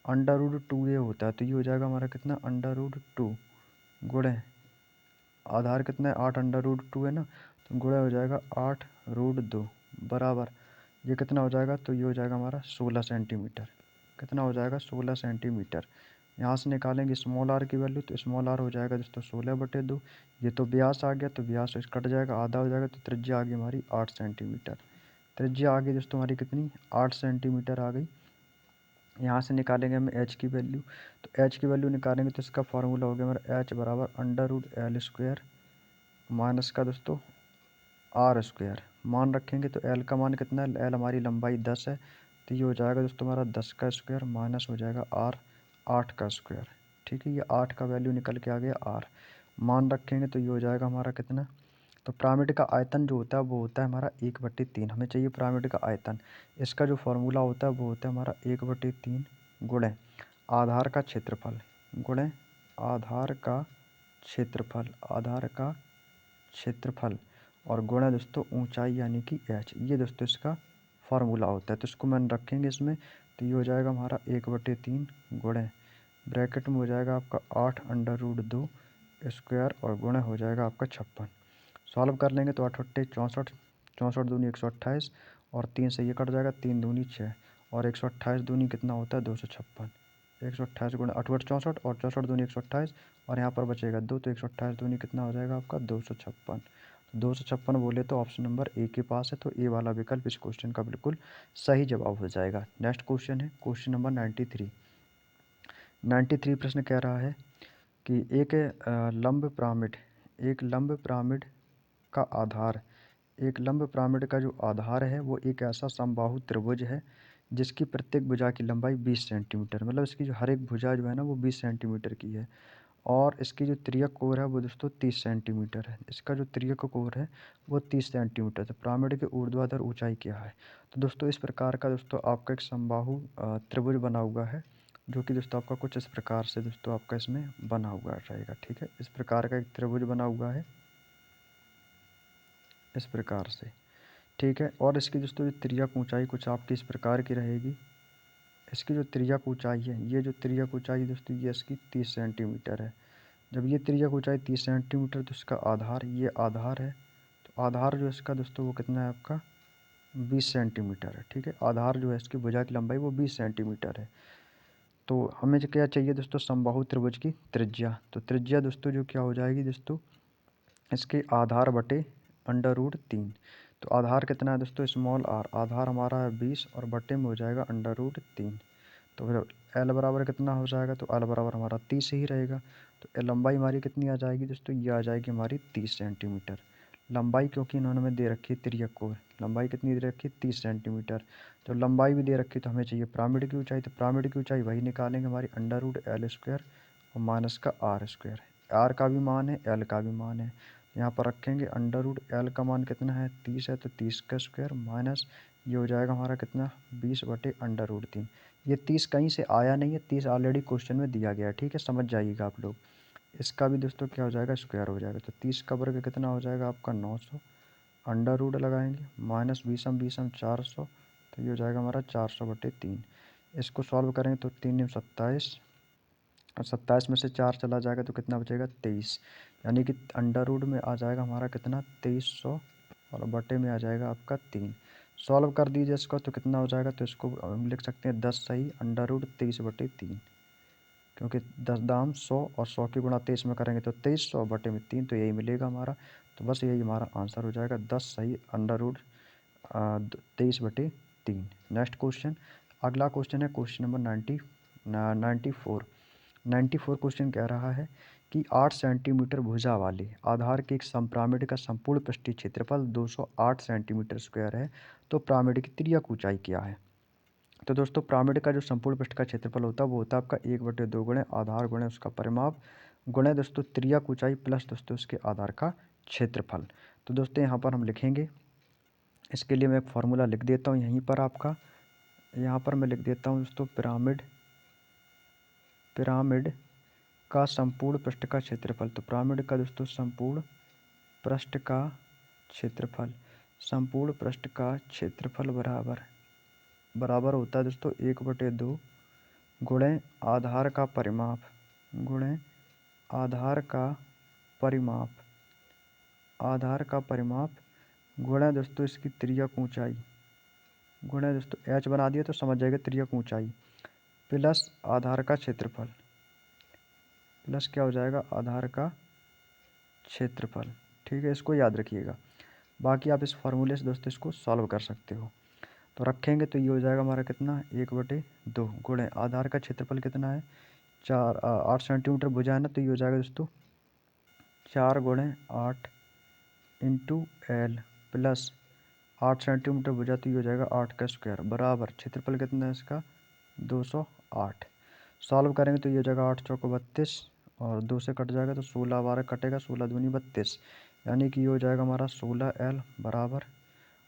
√2a होता है। तो ये हो जाएगा हमारा कितना √2 गुणे आधार कितना है 8√2 है ना, तो गुणा हो जाएगा 8√2 बराबर, ये कितना हो जाएगा, तो ये हो जाएगा हमारा 16 सेंटीमीटर। कितना हो जाएगा 16 सेंटीमीटर। यहाँ से निकालेंगे स्मॉल आर की वैल्यू, तो स्मॉल आर हो जाएगा दोस्तों 16/2। ये तो व्यास आ गया, तो व्यास कट जाएगा, आधा हो जाएगा, तो त्रिज्या आ गई हमारी 8 सेंटीमीटर। त्रिज्या आ गई दोस्तों हमारी कितनी 8 सेंटीमीटर आ गई। यहाँ से निकालेंगे हम एच की वैल्यू, तो एच की वैल्यू निकालेंगे तो इसका फार्मूला हो गया हमारा एच बराबर √L² माइनस का दोस्तों R²। मान रखेंगे तो L का मान कितना है, L हमारी लंबाई 10 है, तो ये हो जाएगा दोस्तों हमारा 10 का स्क्वायर माइनस हो जाएगा R 8 का स्क्वायर, ठीक है। ये 8 का वैल्यू निकल के आ गया R, मान रखेंगे तो ये हो जाएगा हमारा कितना, तो पिरामिड का आयतन जो होता है वो होता है हमारा 1/3, हमें चाहिए पिरामिड का आयतन। इसका जो फॉर्मूला होता है वो होता है हमारा 1/3 गुणे आधार का क्षेत्रफल, गुणे आधार का क्षेत्रफल, आधार का क्षेत्रफल, और गुणा दोस्तों ऊंचाई यानी कि एच, ये दोस्तों इसका फार्मूला होता है। तो इसको मैंने रखेंगे इसमें, तो ये हो जाएगा हमारा 1/3 गुणे ब्रैकेट में हो जाएगा आपका 8√2 स्क्वायर, और गुणा हो जाएगा आपका 56। सॉल्व कर लेंगे तो 8 8 64, 64 दूनी 128, और 3 से ये कट जाएगा, 3 दूनी 6, और 128 दूनी कितना होता है 256। 128 गुणा 8 8 64, और 64 दूनी 128, और यहाँ पर बचेगा 2, तो 128 दूनी कितना हो जाएगा आपका 256। 256 बोले तो ऑप्शन नंबर ए के पास है, तो ए वाला विकल्प इस क्वेश्चन का बिल्कुल सही जवाब हो जाएगा। नेक्स्ट क्वेश्चन है क्वेश्चन नंबर 93। 93 प्रश्न कह रहा है कि एक लंब पिरामिड, एक लंब पिरामिड का आधार, एक लंब पिरामिड का जो आधार है वो एक ऐसा समबाहु त्रिभुज है जिसकी प्रत्येक भुजा की लंबाई 20 सेंटीमीटर, मतलब इसकी जो हर एक भुजा जो है ना वो 20 सेंटीमीटर की है, और इसकी जो तिर्यक कोण है वो दोस्तों 30 सेंटीमीटर है। इसका जो तिर्यक कोण है वो 30 सेंटीमीटर। तो पिरामिड के ऊर्ध्वाधर ऊंचाई क्या है। तो दोस्तों इस प्रकार का दोस्तों आपका एक समबाहु त्रिभुज बना हुआ है, जो कि दोस्तों आपका कुछ इस प्रकार से दोस्तों आपका इसमें बना हुआ रहेगा, ठीक है। इस प्रकार का एक त्रिभुज बना हुआ है इस प्रकार से, ठीक है। और इसकी दोस्तों जो तिर्यक ऊंचाई कुछ आपकी इस प्रकार की रहेगी। इसकी जो तिर्यक ऊंचाई है, ये जो तिर्यक ऊंचाई दोस्तों ये इसकी 30 सेंटीमीटर है। जब ये तिर्यक ऊंचाई 30 सेंटीमीटर, तो इसका आधार, ये आधार है, तो आधार जो इसका दोस्तों वो कितना है आपका 20 सेंटीमीटर है, ठीक है। आधार जो है इसकी भुजा की लंबाई वो 20 सेंटीमीटर है। तो हमें जो क्या चाहिए दोस्तों, समबाहु त्रिभुज की त्रिज्या। तो त्रिज्या दोस्तों जो क्या हो जाएगी दोस्तों, इसके आधार बटे √3। तो आधार कितना है दोस्तों स्मॉल आर, आधार हमारा है 20, और बटे में हो जाएगा √3। तो फिर एल बराबर कितना हो जाएगा, तो एल बराबर हमारा 30 ही रहेगा। तो लंबाई हमारी कितनी आ जाएगी दोस्तों, ये आ जाएगी हमारी 30 सेंटीमीटर लंबाई, क्योंकि इन्होंने हमें दे रखी है तिर्यक कोण। लंबाई कितनी दे रखी है 30 सेंटीमीटर। तो लंबाई भी दे रखी, तो हमें चाहिए पिरामिड की ऊंचाई। तो पिरामिड की ऊंचाई वही निकालेंगे हमारी √L² और माइनस का R²। आर का भी मान है, एल का भी मान है, यहाँ पर रखेंगे √L का मान कितना है 30 है, तो 30 का स्क्वायर माइनस ये हो जाएगा हमारा कितना 20/√3। ये 30 कहीं से आया नहीं है, 30 ऑलरेडी क्वेश्चन में दिया गया है, ठीक है, समझ जाइएगा आप लोग। इसका भी दोस्तों क्या हो जाएगा, स्क्वायर हो जाएगा। तो 30 का वर्ग कितना हो जाएगा आपका 900, अंडर रूट लगाएंगे, माइनस 20 400, तो ये हो जाएगा हमारा 400/3। इसको सॉल्व करेंगे तो 3×27, और 27 में से 4 चला जाएगा तो कितना बचेगा 23, यानी कि अंडर रूट में आ जाएगा हमारा कितना 2300, और बटे में आ जाएगा आपका 3। सॉल्व कर दीजिए इसको तो कितना हो जाएगा, तो इसको हम लिख सकते हैं 10 सही अंडर रूट 23/3, क्योंकि 10 दाम 100 और 100 की गुणा 23 में करेंगे तो 2300/3, तो यही मिलेगा हमारा। तो बस यही हमारा आंसर हो जाएगा 10 सही अंडर रूट 23/3। नेक्स्ट क्वेश्चन, अगला क्वेश्चन है क्वेश्चन नंबर 94। 94 क्वेश्चन कह रहा है कि 8 सेंटीमीटर भुजा वाले आधार के एक समपिरामिड का संपूर्ण पृष्ठीय क्षेत्रफल 208 सेंटीमीटर स्क्वायर है, तो पिरामिड की तिर्यक ऊंचाई क्या है। तो दोस्तों पिरामिड का जो संपूर्ण पृष्ठ का क्षेत्रफल होता है वो होता है आपका 1/2 गुणे आधार गुणे उसका परिमाप गुणे दोस्तों तिर्यक ऊंचाई प्लस दोस्तों उसके आधार का क्षेत्रफल। तो दोस्तों यहाँ पर हम लिखेंगे, इसके लिए मैं एक फार्मूला लिख देता हूँ यहीं पर आपका, यहाँ पर मैं लिख देता हूँ दोस्तों पिरामिड का संपूर्ण पृष्ठ का क्षेत्रफल। तो पिरामिड का दोस्तों संपूर्ण पृष्ठ का क्षेत्रफल, संपूर्ण पृष्ठ का क्षेत्रफल बराबर होता है दोस्तों 1/2 गुणे आधार का परिमाप गुणे आधार का परिमाप आधार का परिमाप गुणे दोस्तों इसकी तिर्यक ऊंचाई गुणे दोस्तों h बना दिया तो समझ जाएगा तिर्यक ऊंचाई प्लस आधार का क्षेत्रफल, प्लस क्या हो जाएगा आधार का क्षेत्रफल। ठीक है, इसको याद रखिएगा। बाकी आप इस फार्मूले से दोस्तों इसको सॉल्व कर सकते हो। तो रखेंगे तो ये हो जाएगा हमारा कितना 1/2 गुणे आधार का क्षेत्रफल कितना है 8 सेंटीमीटर भुजा है ना, तो ये हो जाएगा दोस्तों 4×8 इंटू एल प्लस 8 सेंटीमीटर भुजा, तो ये हो जाएगा 8 का स्क्वायर बराबर क्षेत्रफल कितना है इसका 208। सॉल्व करेंगे तो ये हो जाएगा 8 चौको 32 और 2 से कट जाएगा तो 16 12 कटेगा, 16 दूनी 32, यानी कि ये हो जाएगा हमारा 16L बराबर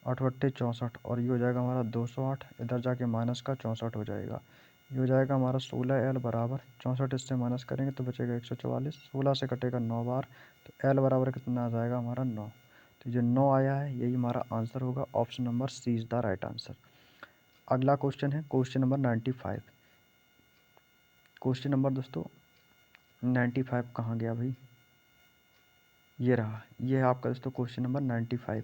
8/64, और ये हो जाएगा हमारा 208, इधर जाके माइनस का 64 हो जाएगा। ये हो जाएगा हमारा 16L बराबर 64, इससे माइनस करेंगे तो बचेगा 144, 16 से कटेगा 9 बार, तो L बराबर कितना आ जाएगा हमारा 9। तो जो 9 आया है यही हमारा आंसर होगा, option number C is the right answer. अगला क्वेश्चन है क्वेश्चन नंबर 95। क्वेश्चन नंबर दोस्तों 95 कहाँ गया भाई, ये रहा, ये है आपका दोस्तों क्वेश्चन नंबर 95।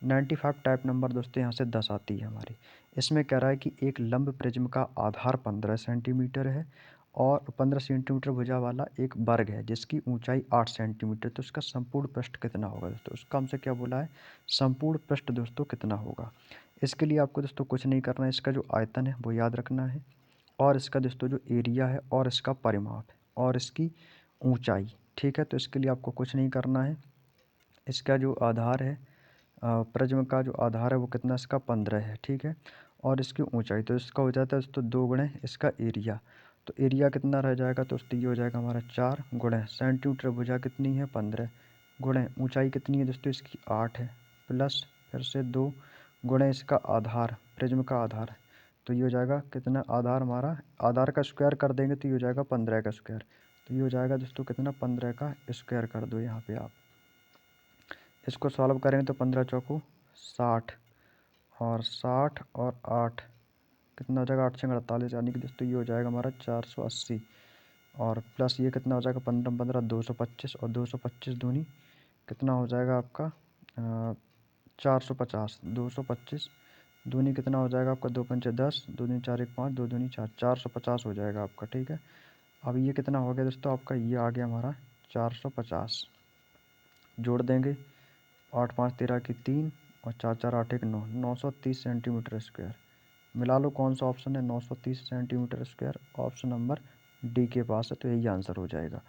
95 टाइप नंबर दोस्तों यहाँ से 10 आती है हमारी। इसमें कह रहा है कि एक लंब प्रिज्म का आधार 15 सेंटीमीटर है और 15 सेंटीमीटर भुजा वाला एक वर्ग है जिसकी ऊंचाई 8 सेंटीमीटर, तो इसका संपूर्ण पृष्ठ कितना होगा दोस्तों। उसका हमसे क्या बोला है, संपूर्ण पृष्ठ दोस्तों कितना होगा। इसके लिए आपको दोस्तों कुछ नहीं करना है, इसका जो आयतन है वो याद रखना है, और इसका दोस्तों जो एरिया है और इसका परिमाप है और इसकी ऊंचाई। ठीक है, तो इसके लिए आपको कुछ नहीं करना है। इसका जो आधार है प्रिज्म का जो आधार है वो कितना इसका 15 है, ठीक है, और इसकी ऊंचाई तो इसका हो जाता है दोस्तों 2 गुणे इसका एरिया। तो एरिया कितना रह जाएगा तो दोस्तों ये हो जाएगा हमारा 4 गुणे सेंटीमीटर भुजा कितनी है 15 गुणे ऊंचाई कितनी है दोस्तों इसकी 8 है, प्लस फिर से 2 गुणे इसका आधार प्रिज्म का आधार, तो ये हो जाएगा कितना आधार हमारा, आधार का स्क्वायर कर देंगे तो ये हो जाएगा 15 का स्क्वायर, तो ये हो जाएगा दोस्तों कितना 15 का स्क्वायर कर दो यहाँ पे आप। इसको सॉल्व करेंगे तो 15 चौको 60 और 60 और 8 कितना हो जाएगा 8 से 48, यानी कि दोस्तों ये हो जाएगा हमारा 480, और प्लस ये कितना हो जाएगा 15 15 225, और 225 दूनी कितना हो जाएगा आपका 450, 225 दूनी कितना हो जाएगा आपका 2 पंचे 10, 2 दूनी 4 1 5, 2 दूनी 4, 450 हो जाएगा आपका। ठीक है, अब ये कितना हो गया दोस्तों आपका, ये आ गया हमारा 450, जोड़ देंगे 8 5 13 की 3 और 4 4 8 1 9, 930 सेंटीमीटर स्क्वायर। मिला लो कौन सा ऑप्शन है 930 centimetre square, option number D के पास है, तो यही आंसर हो जाएगा।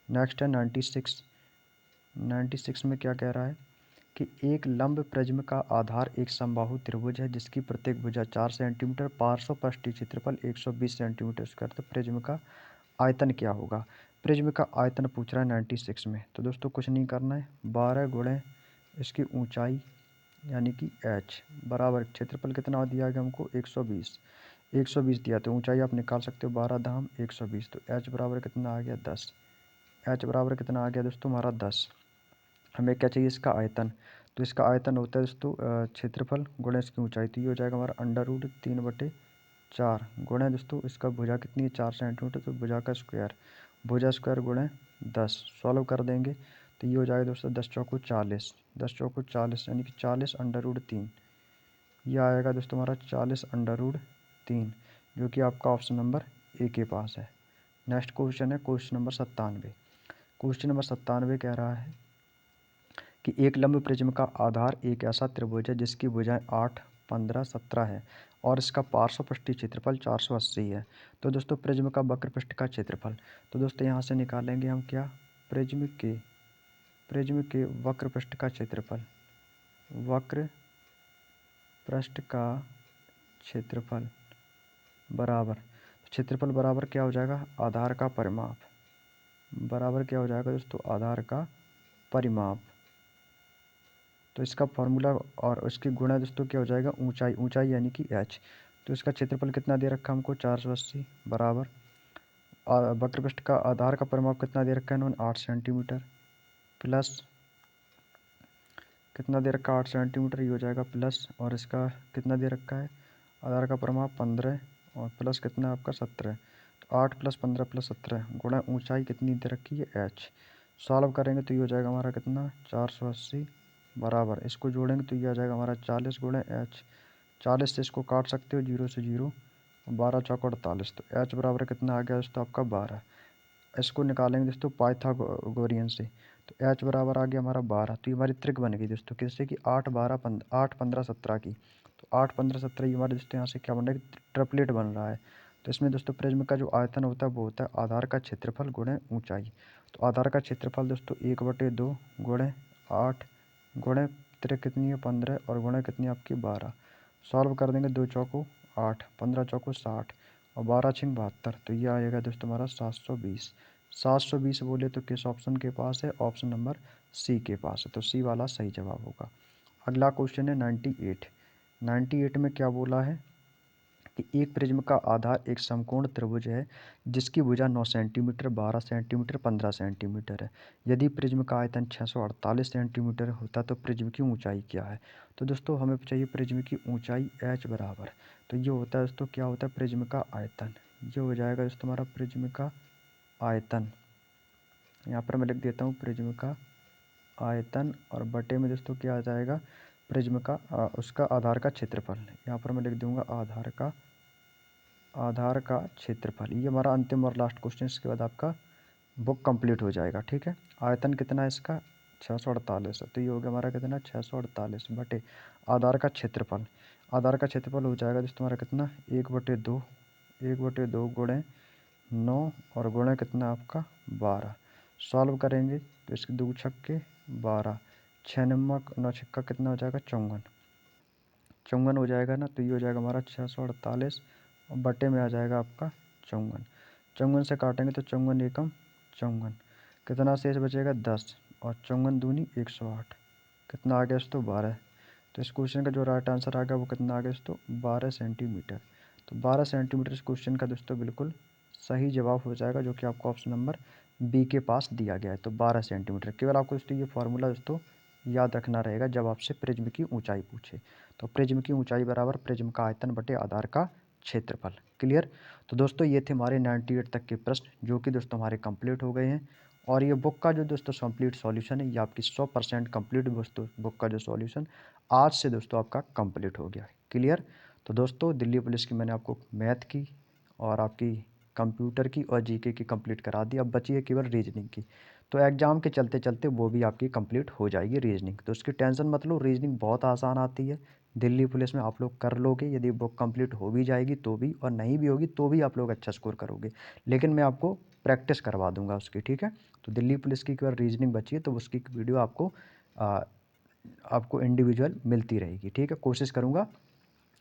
नेक्स्ट है 96। 96 में क्या कह रहा है कि एक लंब प्रिज्म का आधार एक समबाहु त्रिभुज है जिसकी प्रत्येक भुजा 4 सेंटीमीटर, पार्श्व पृष्ठीय क्षेत्रफल 120 सेंटीमीटर स्क्वायर, तो प्रिज्म का आयतन क्या होगा। प्रिज्म का आयतन पूछ रहा है 96 में, तो दोस्तों कुछ नहीं करना है, 12 गुणे इसकी ऊंचाई यानी कि h बराबर क्षेत्रफल कितना दिया गया हमको 120, 120 दिया तो ऊंचाई आप निकाल सकते हो 12 धाम 120, तो h बराबर कितना आ गया 10, h बराबर कितना आ गया दोस्तों हमारा 10। हमें क्या चाहिए इसका आयतन, तो इसका आयतन होता है दोस्तों क्षेत्रफल गुणा इसकी ऊंचाई, तो ये हो जाएगा हमारा √3/4 गुणा दोस्तों इसका भुजा कितनी है 4 सेंटीमीटर, तो भुजा का स्क्वायर, भुजा स्क्वायर गुणा 10, सॉल्व कर देंगे तो ये हो जाएगा दोस्तों 10 चौको 40, 10 चौको 40 यानी कि 40√3, ये आएगा दोस्तों हमारा 40√3, जो कि आपका ऑप्शन नंबर ए के पास है। नेक्स्ट क्वेश्चन है क्वेश्चन नंबर 97। क्वेश्चन नंबर 97 कह रहा है कि एक लंब प्रिज्म का आधार एक ऐसा त्रिभुज है जिसकी भुजाएं 8, 15, 17 है और इसका पार्श्वपृष्ठीय क्षेत्रफल 480 है। तो दोस्तों प्रिज्म का वक्र पृष्ठ का क्षेत्रफल, तो दोस्तों यहाँ से निकालेंगे हम क्या, प्रिज्म के वक्र पृष्ठ का क्षेत्रफल, वक्र पृष्ठ का क्षेत्रफल बराबर, क्षेत्रफल बराबर क्या हो जाएगा आधार का परिमाप, बराबर क्या हो जाएगा दोस्तों आधार का परिमाप। तो इसका फॉर्मूला और उसकी गुणा दोस्तों क्या हो जाएगा ऊंचाई, ऊंचाई यानी कि h, तो इसका क्षेत्रफल कितना दे रखा है हमको 480 बराबर वक्र पृष्ठ का आधार का परिमाप कितना दे रखा है इन्होंने 8 सेंटीमीटर, प्लस कितना दे रखा है 8 सेंटीमीटर, ये हो जाएगा प्लस, और इसका कितना दे रखा है आधार का परिमाप 15 और प्लस कितना आपका 17, तो 8 + 15 + 17 गुणा ऊंचाई कितनी दे रखी है h, सॉल्व करेंगे तो ये हो जाएगा हमारा कितना 480 बराबर, इसको जोड़ेंगे तो ये आ जाएगा हमारा 40 गुणा h, 40 से इसको काट सकते हो 0 से 0, 12 चौक 48, तो h बराबर कितना आ गया दोस्तों आपका 12। इसको निकालेंगे दोस्तों पाइथागोरियन से, तो h बराबर आ गया हमारा 12, तो ये हमारी त्रिक बन गई दोस्तों किससे कि 8, 12, 8, 15, 17 की, तो 8, 15, 17 ये हमारे दोस्तों यहाँ से क्या बन रहा है ट्रिपलेट बन रहा है। तो इसमें दोस्तों प्रिज्म का जो आयतन होता है वो होता है आधार का क्षेत्रफल गुणे ऊंचाई, तो आधार का क्षेत्रफल दोस्तों 1/2 गुणे 8 गुणे त्रिक कितनी है 15 और गुणे कितनी आपकी 12, सॉल्व कर देंगे 2 चौको 8, 15 चौको 60 और 12 छिंग 72, तो ये आएगा दोस्तों हमारा 720, 720 बोले तो किस ऑप्शन के पास है, ऑप्शन नंबर सी के पास है, तो सी वाला सही जवाब होगा। अगला क्वेश्चन है 98। 98 में क्या बोला है कि एक प्रिज्म का आधार एक समकोण त्रिभुज है जिसकी भुजा 9 सेंटीमीटर, 12 सेंटीमीटर, 15 सेंटीमीटर है। यदि प्रिज्म का आयतन 648 सेंटीमीटर होता तो प्रिज्म की ऊंचाई क्या है। तो दोस्तों हमें चाहिए प्रिज्म की ऊंचाई h बराबर, तो ये होता है दोस्तों क्या होता है प्रिज्म का आयतन, ये हो जाएगा दोस्तों हमारा प्रिज्म का आयतन, यहाँ पर मैं लिख देता हूँ प्रिज्म का आयतन और बटे में दोस्तों क्या आ जाएगा प्रिज्म का उसका आधार का क्षेत्रफल, यहाँ पर मैं लिख दूंगा आधार का क्षेत्रफल। ये हमारा अंतिम और लास्ट क्वेश्चन, इसके बाद आपका बुक कंप्लीट हो जाएगा। ठीक है, आयतन कितना है इसका 648 है, तो ये हो गया हमारा कितना 648 बटे आधार का क्षेत्रफल, आधार का क्षेत्रफल हो जाएगा दोस्तों हमारा कितना 1/2, 1/2 गुणे 9 और गुणे कितना आपका 12, सॉल्व करेंगे तो इसके 2 छक्के 12, 6 नमक 9 छक्का कितना हो जाएगा 54, 54 हो जाएगा ना, तो ये हो जाएगा हमारा 648 और बटे में आ जाएगा आपका 54, 54 से काटेंगे तो 54 एकम 54, कितना शेष बचेगा 10 और 54 दूनी 108, कितना आ गया दोस्तों 12, तो इस क्वेश्चन का जो राइट आंसर आ गया वो कितना आ गया दोस्तों 12 सेंटीमीटर। तो 12 सेंटीमीटर इस क्वेश्चन का दोस्तों बिल्कुल सही जवाब हो जाएगा, जो कि आपको ऑप्शन नंबर बी के पास दिया गया है। तो 12 सेंटीमीटर, केवल आपको दोस्तों ये फार्मूला दोस्तों याद रखना रहेगा जब आपसे प्रिज्म की ऊंचाई पूछे, तो प्रिज्म की ऊंचाई बराबर प्रिज्म का आयतन बटे आधार का क्षेत्रफल। क्लियर। तो दोस्तों ये थे हमारे 98 तक के प्रश्न जो कि दोस्तों हमारे कंप्लीट हो गए हैं, और ये बुक का जो दोस्तों कंप्लीट सॉल्यूशन है ये आपकी 100% कंप्लीट दोस्तों बुक का जो सॉल्यूशन आज से दोस्तों आपका कंप्लीट हो गया है। क्लियर। तो दोस्तों दिल्ली पुलिस की मैंने आपको मैथ की और आपकी कंप्यूटर की और जीके की कंप्लीट करा दी, अब बची है केवल रीजनिंग की, तो एग्ज़ाम के चलते चलते वो भी आपकी कंप्लीट हो जाएगी रीजनिंग, तो उसकी टेंशन मत लो, रीजनिंग बहुत आसान आती है, दिल्ली पुलिस में आप लोग कर लोगे, यदि बुक कंप्लीट हो भी जाएगी तो भी, और नहीं भी होगी तो भी आप लोग अच्छा स्कोर करोगे, लेकिन मैं आपको प्रैक्टिस करवा दूंगा उसकी। ठीक है, तो दिल्ली पुलिस की केवल रीजनिंग बची है, तो उसकी वीडियो आपको इंडिविजुअल मिलती रहेगी। ठीक है, कोशिश करूँगा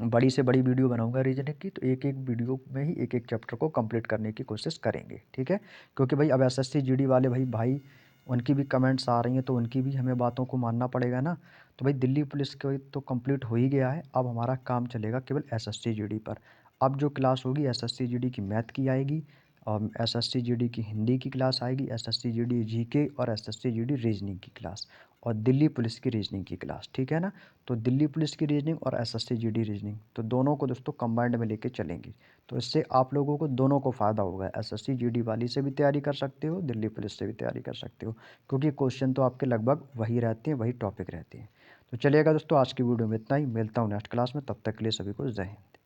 बड़ी से बड़ी वीडियो बनाऊंगा रीजनिंग की, तो एक एक वीडियो में ही एक एक चैप्टर को कंप्लीट करने की कोशिश करेंगे। ठीक है, क्योंकि भाई अब एसएससी जीडी वाले भाई उनकी भी कमेंट्स आ रही हैं, तो उनकी भी हमें बातों को मानना पड़ेगा ना। तो भाई दिल्ली पुलिस का तो कंप्लीट हो ही गया है, अब हमारा काम चलेगा केवल एसएससी जीडी पर। अब जो क्लास होगी एसएससी जीडी की मैथ की आएगी, और एसएससी जीडी की हिंदी की क्लास आएगी, एसएससी जीडी जीके और एसएससी जीडी रीजनिंग की क्लास, और दिल्ली पुलिस की रीजनिंग की क्लास, ठीक है ना। तो दिल्ली पुलिस की रीजनिंग और एसएससी जीडी रीजनिंग, तो दोनों को दोस्तों कंबाइंड में लेके चलेंगे। तो इससे आप लोगों को दोनों को फ़ायदा होगा, एसएससी जीडी वाली से भी तैयारी कर सकते हो, दिल्ली पुलिस से भी तैयारी कर सकते हो, क्योंकि क्वेश्चन तो आपके लगभग वही रहते हैं, वही टॉपिक रहते हैं। तो चलिएगा दोस्तों, आज की वीडियो में इतना ही, मिलता हूँ नेक्स्ट क्लास में, तब तक के लिए सभी को जय हिंद।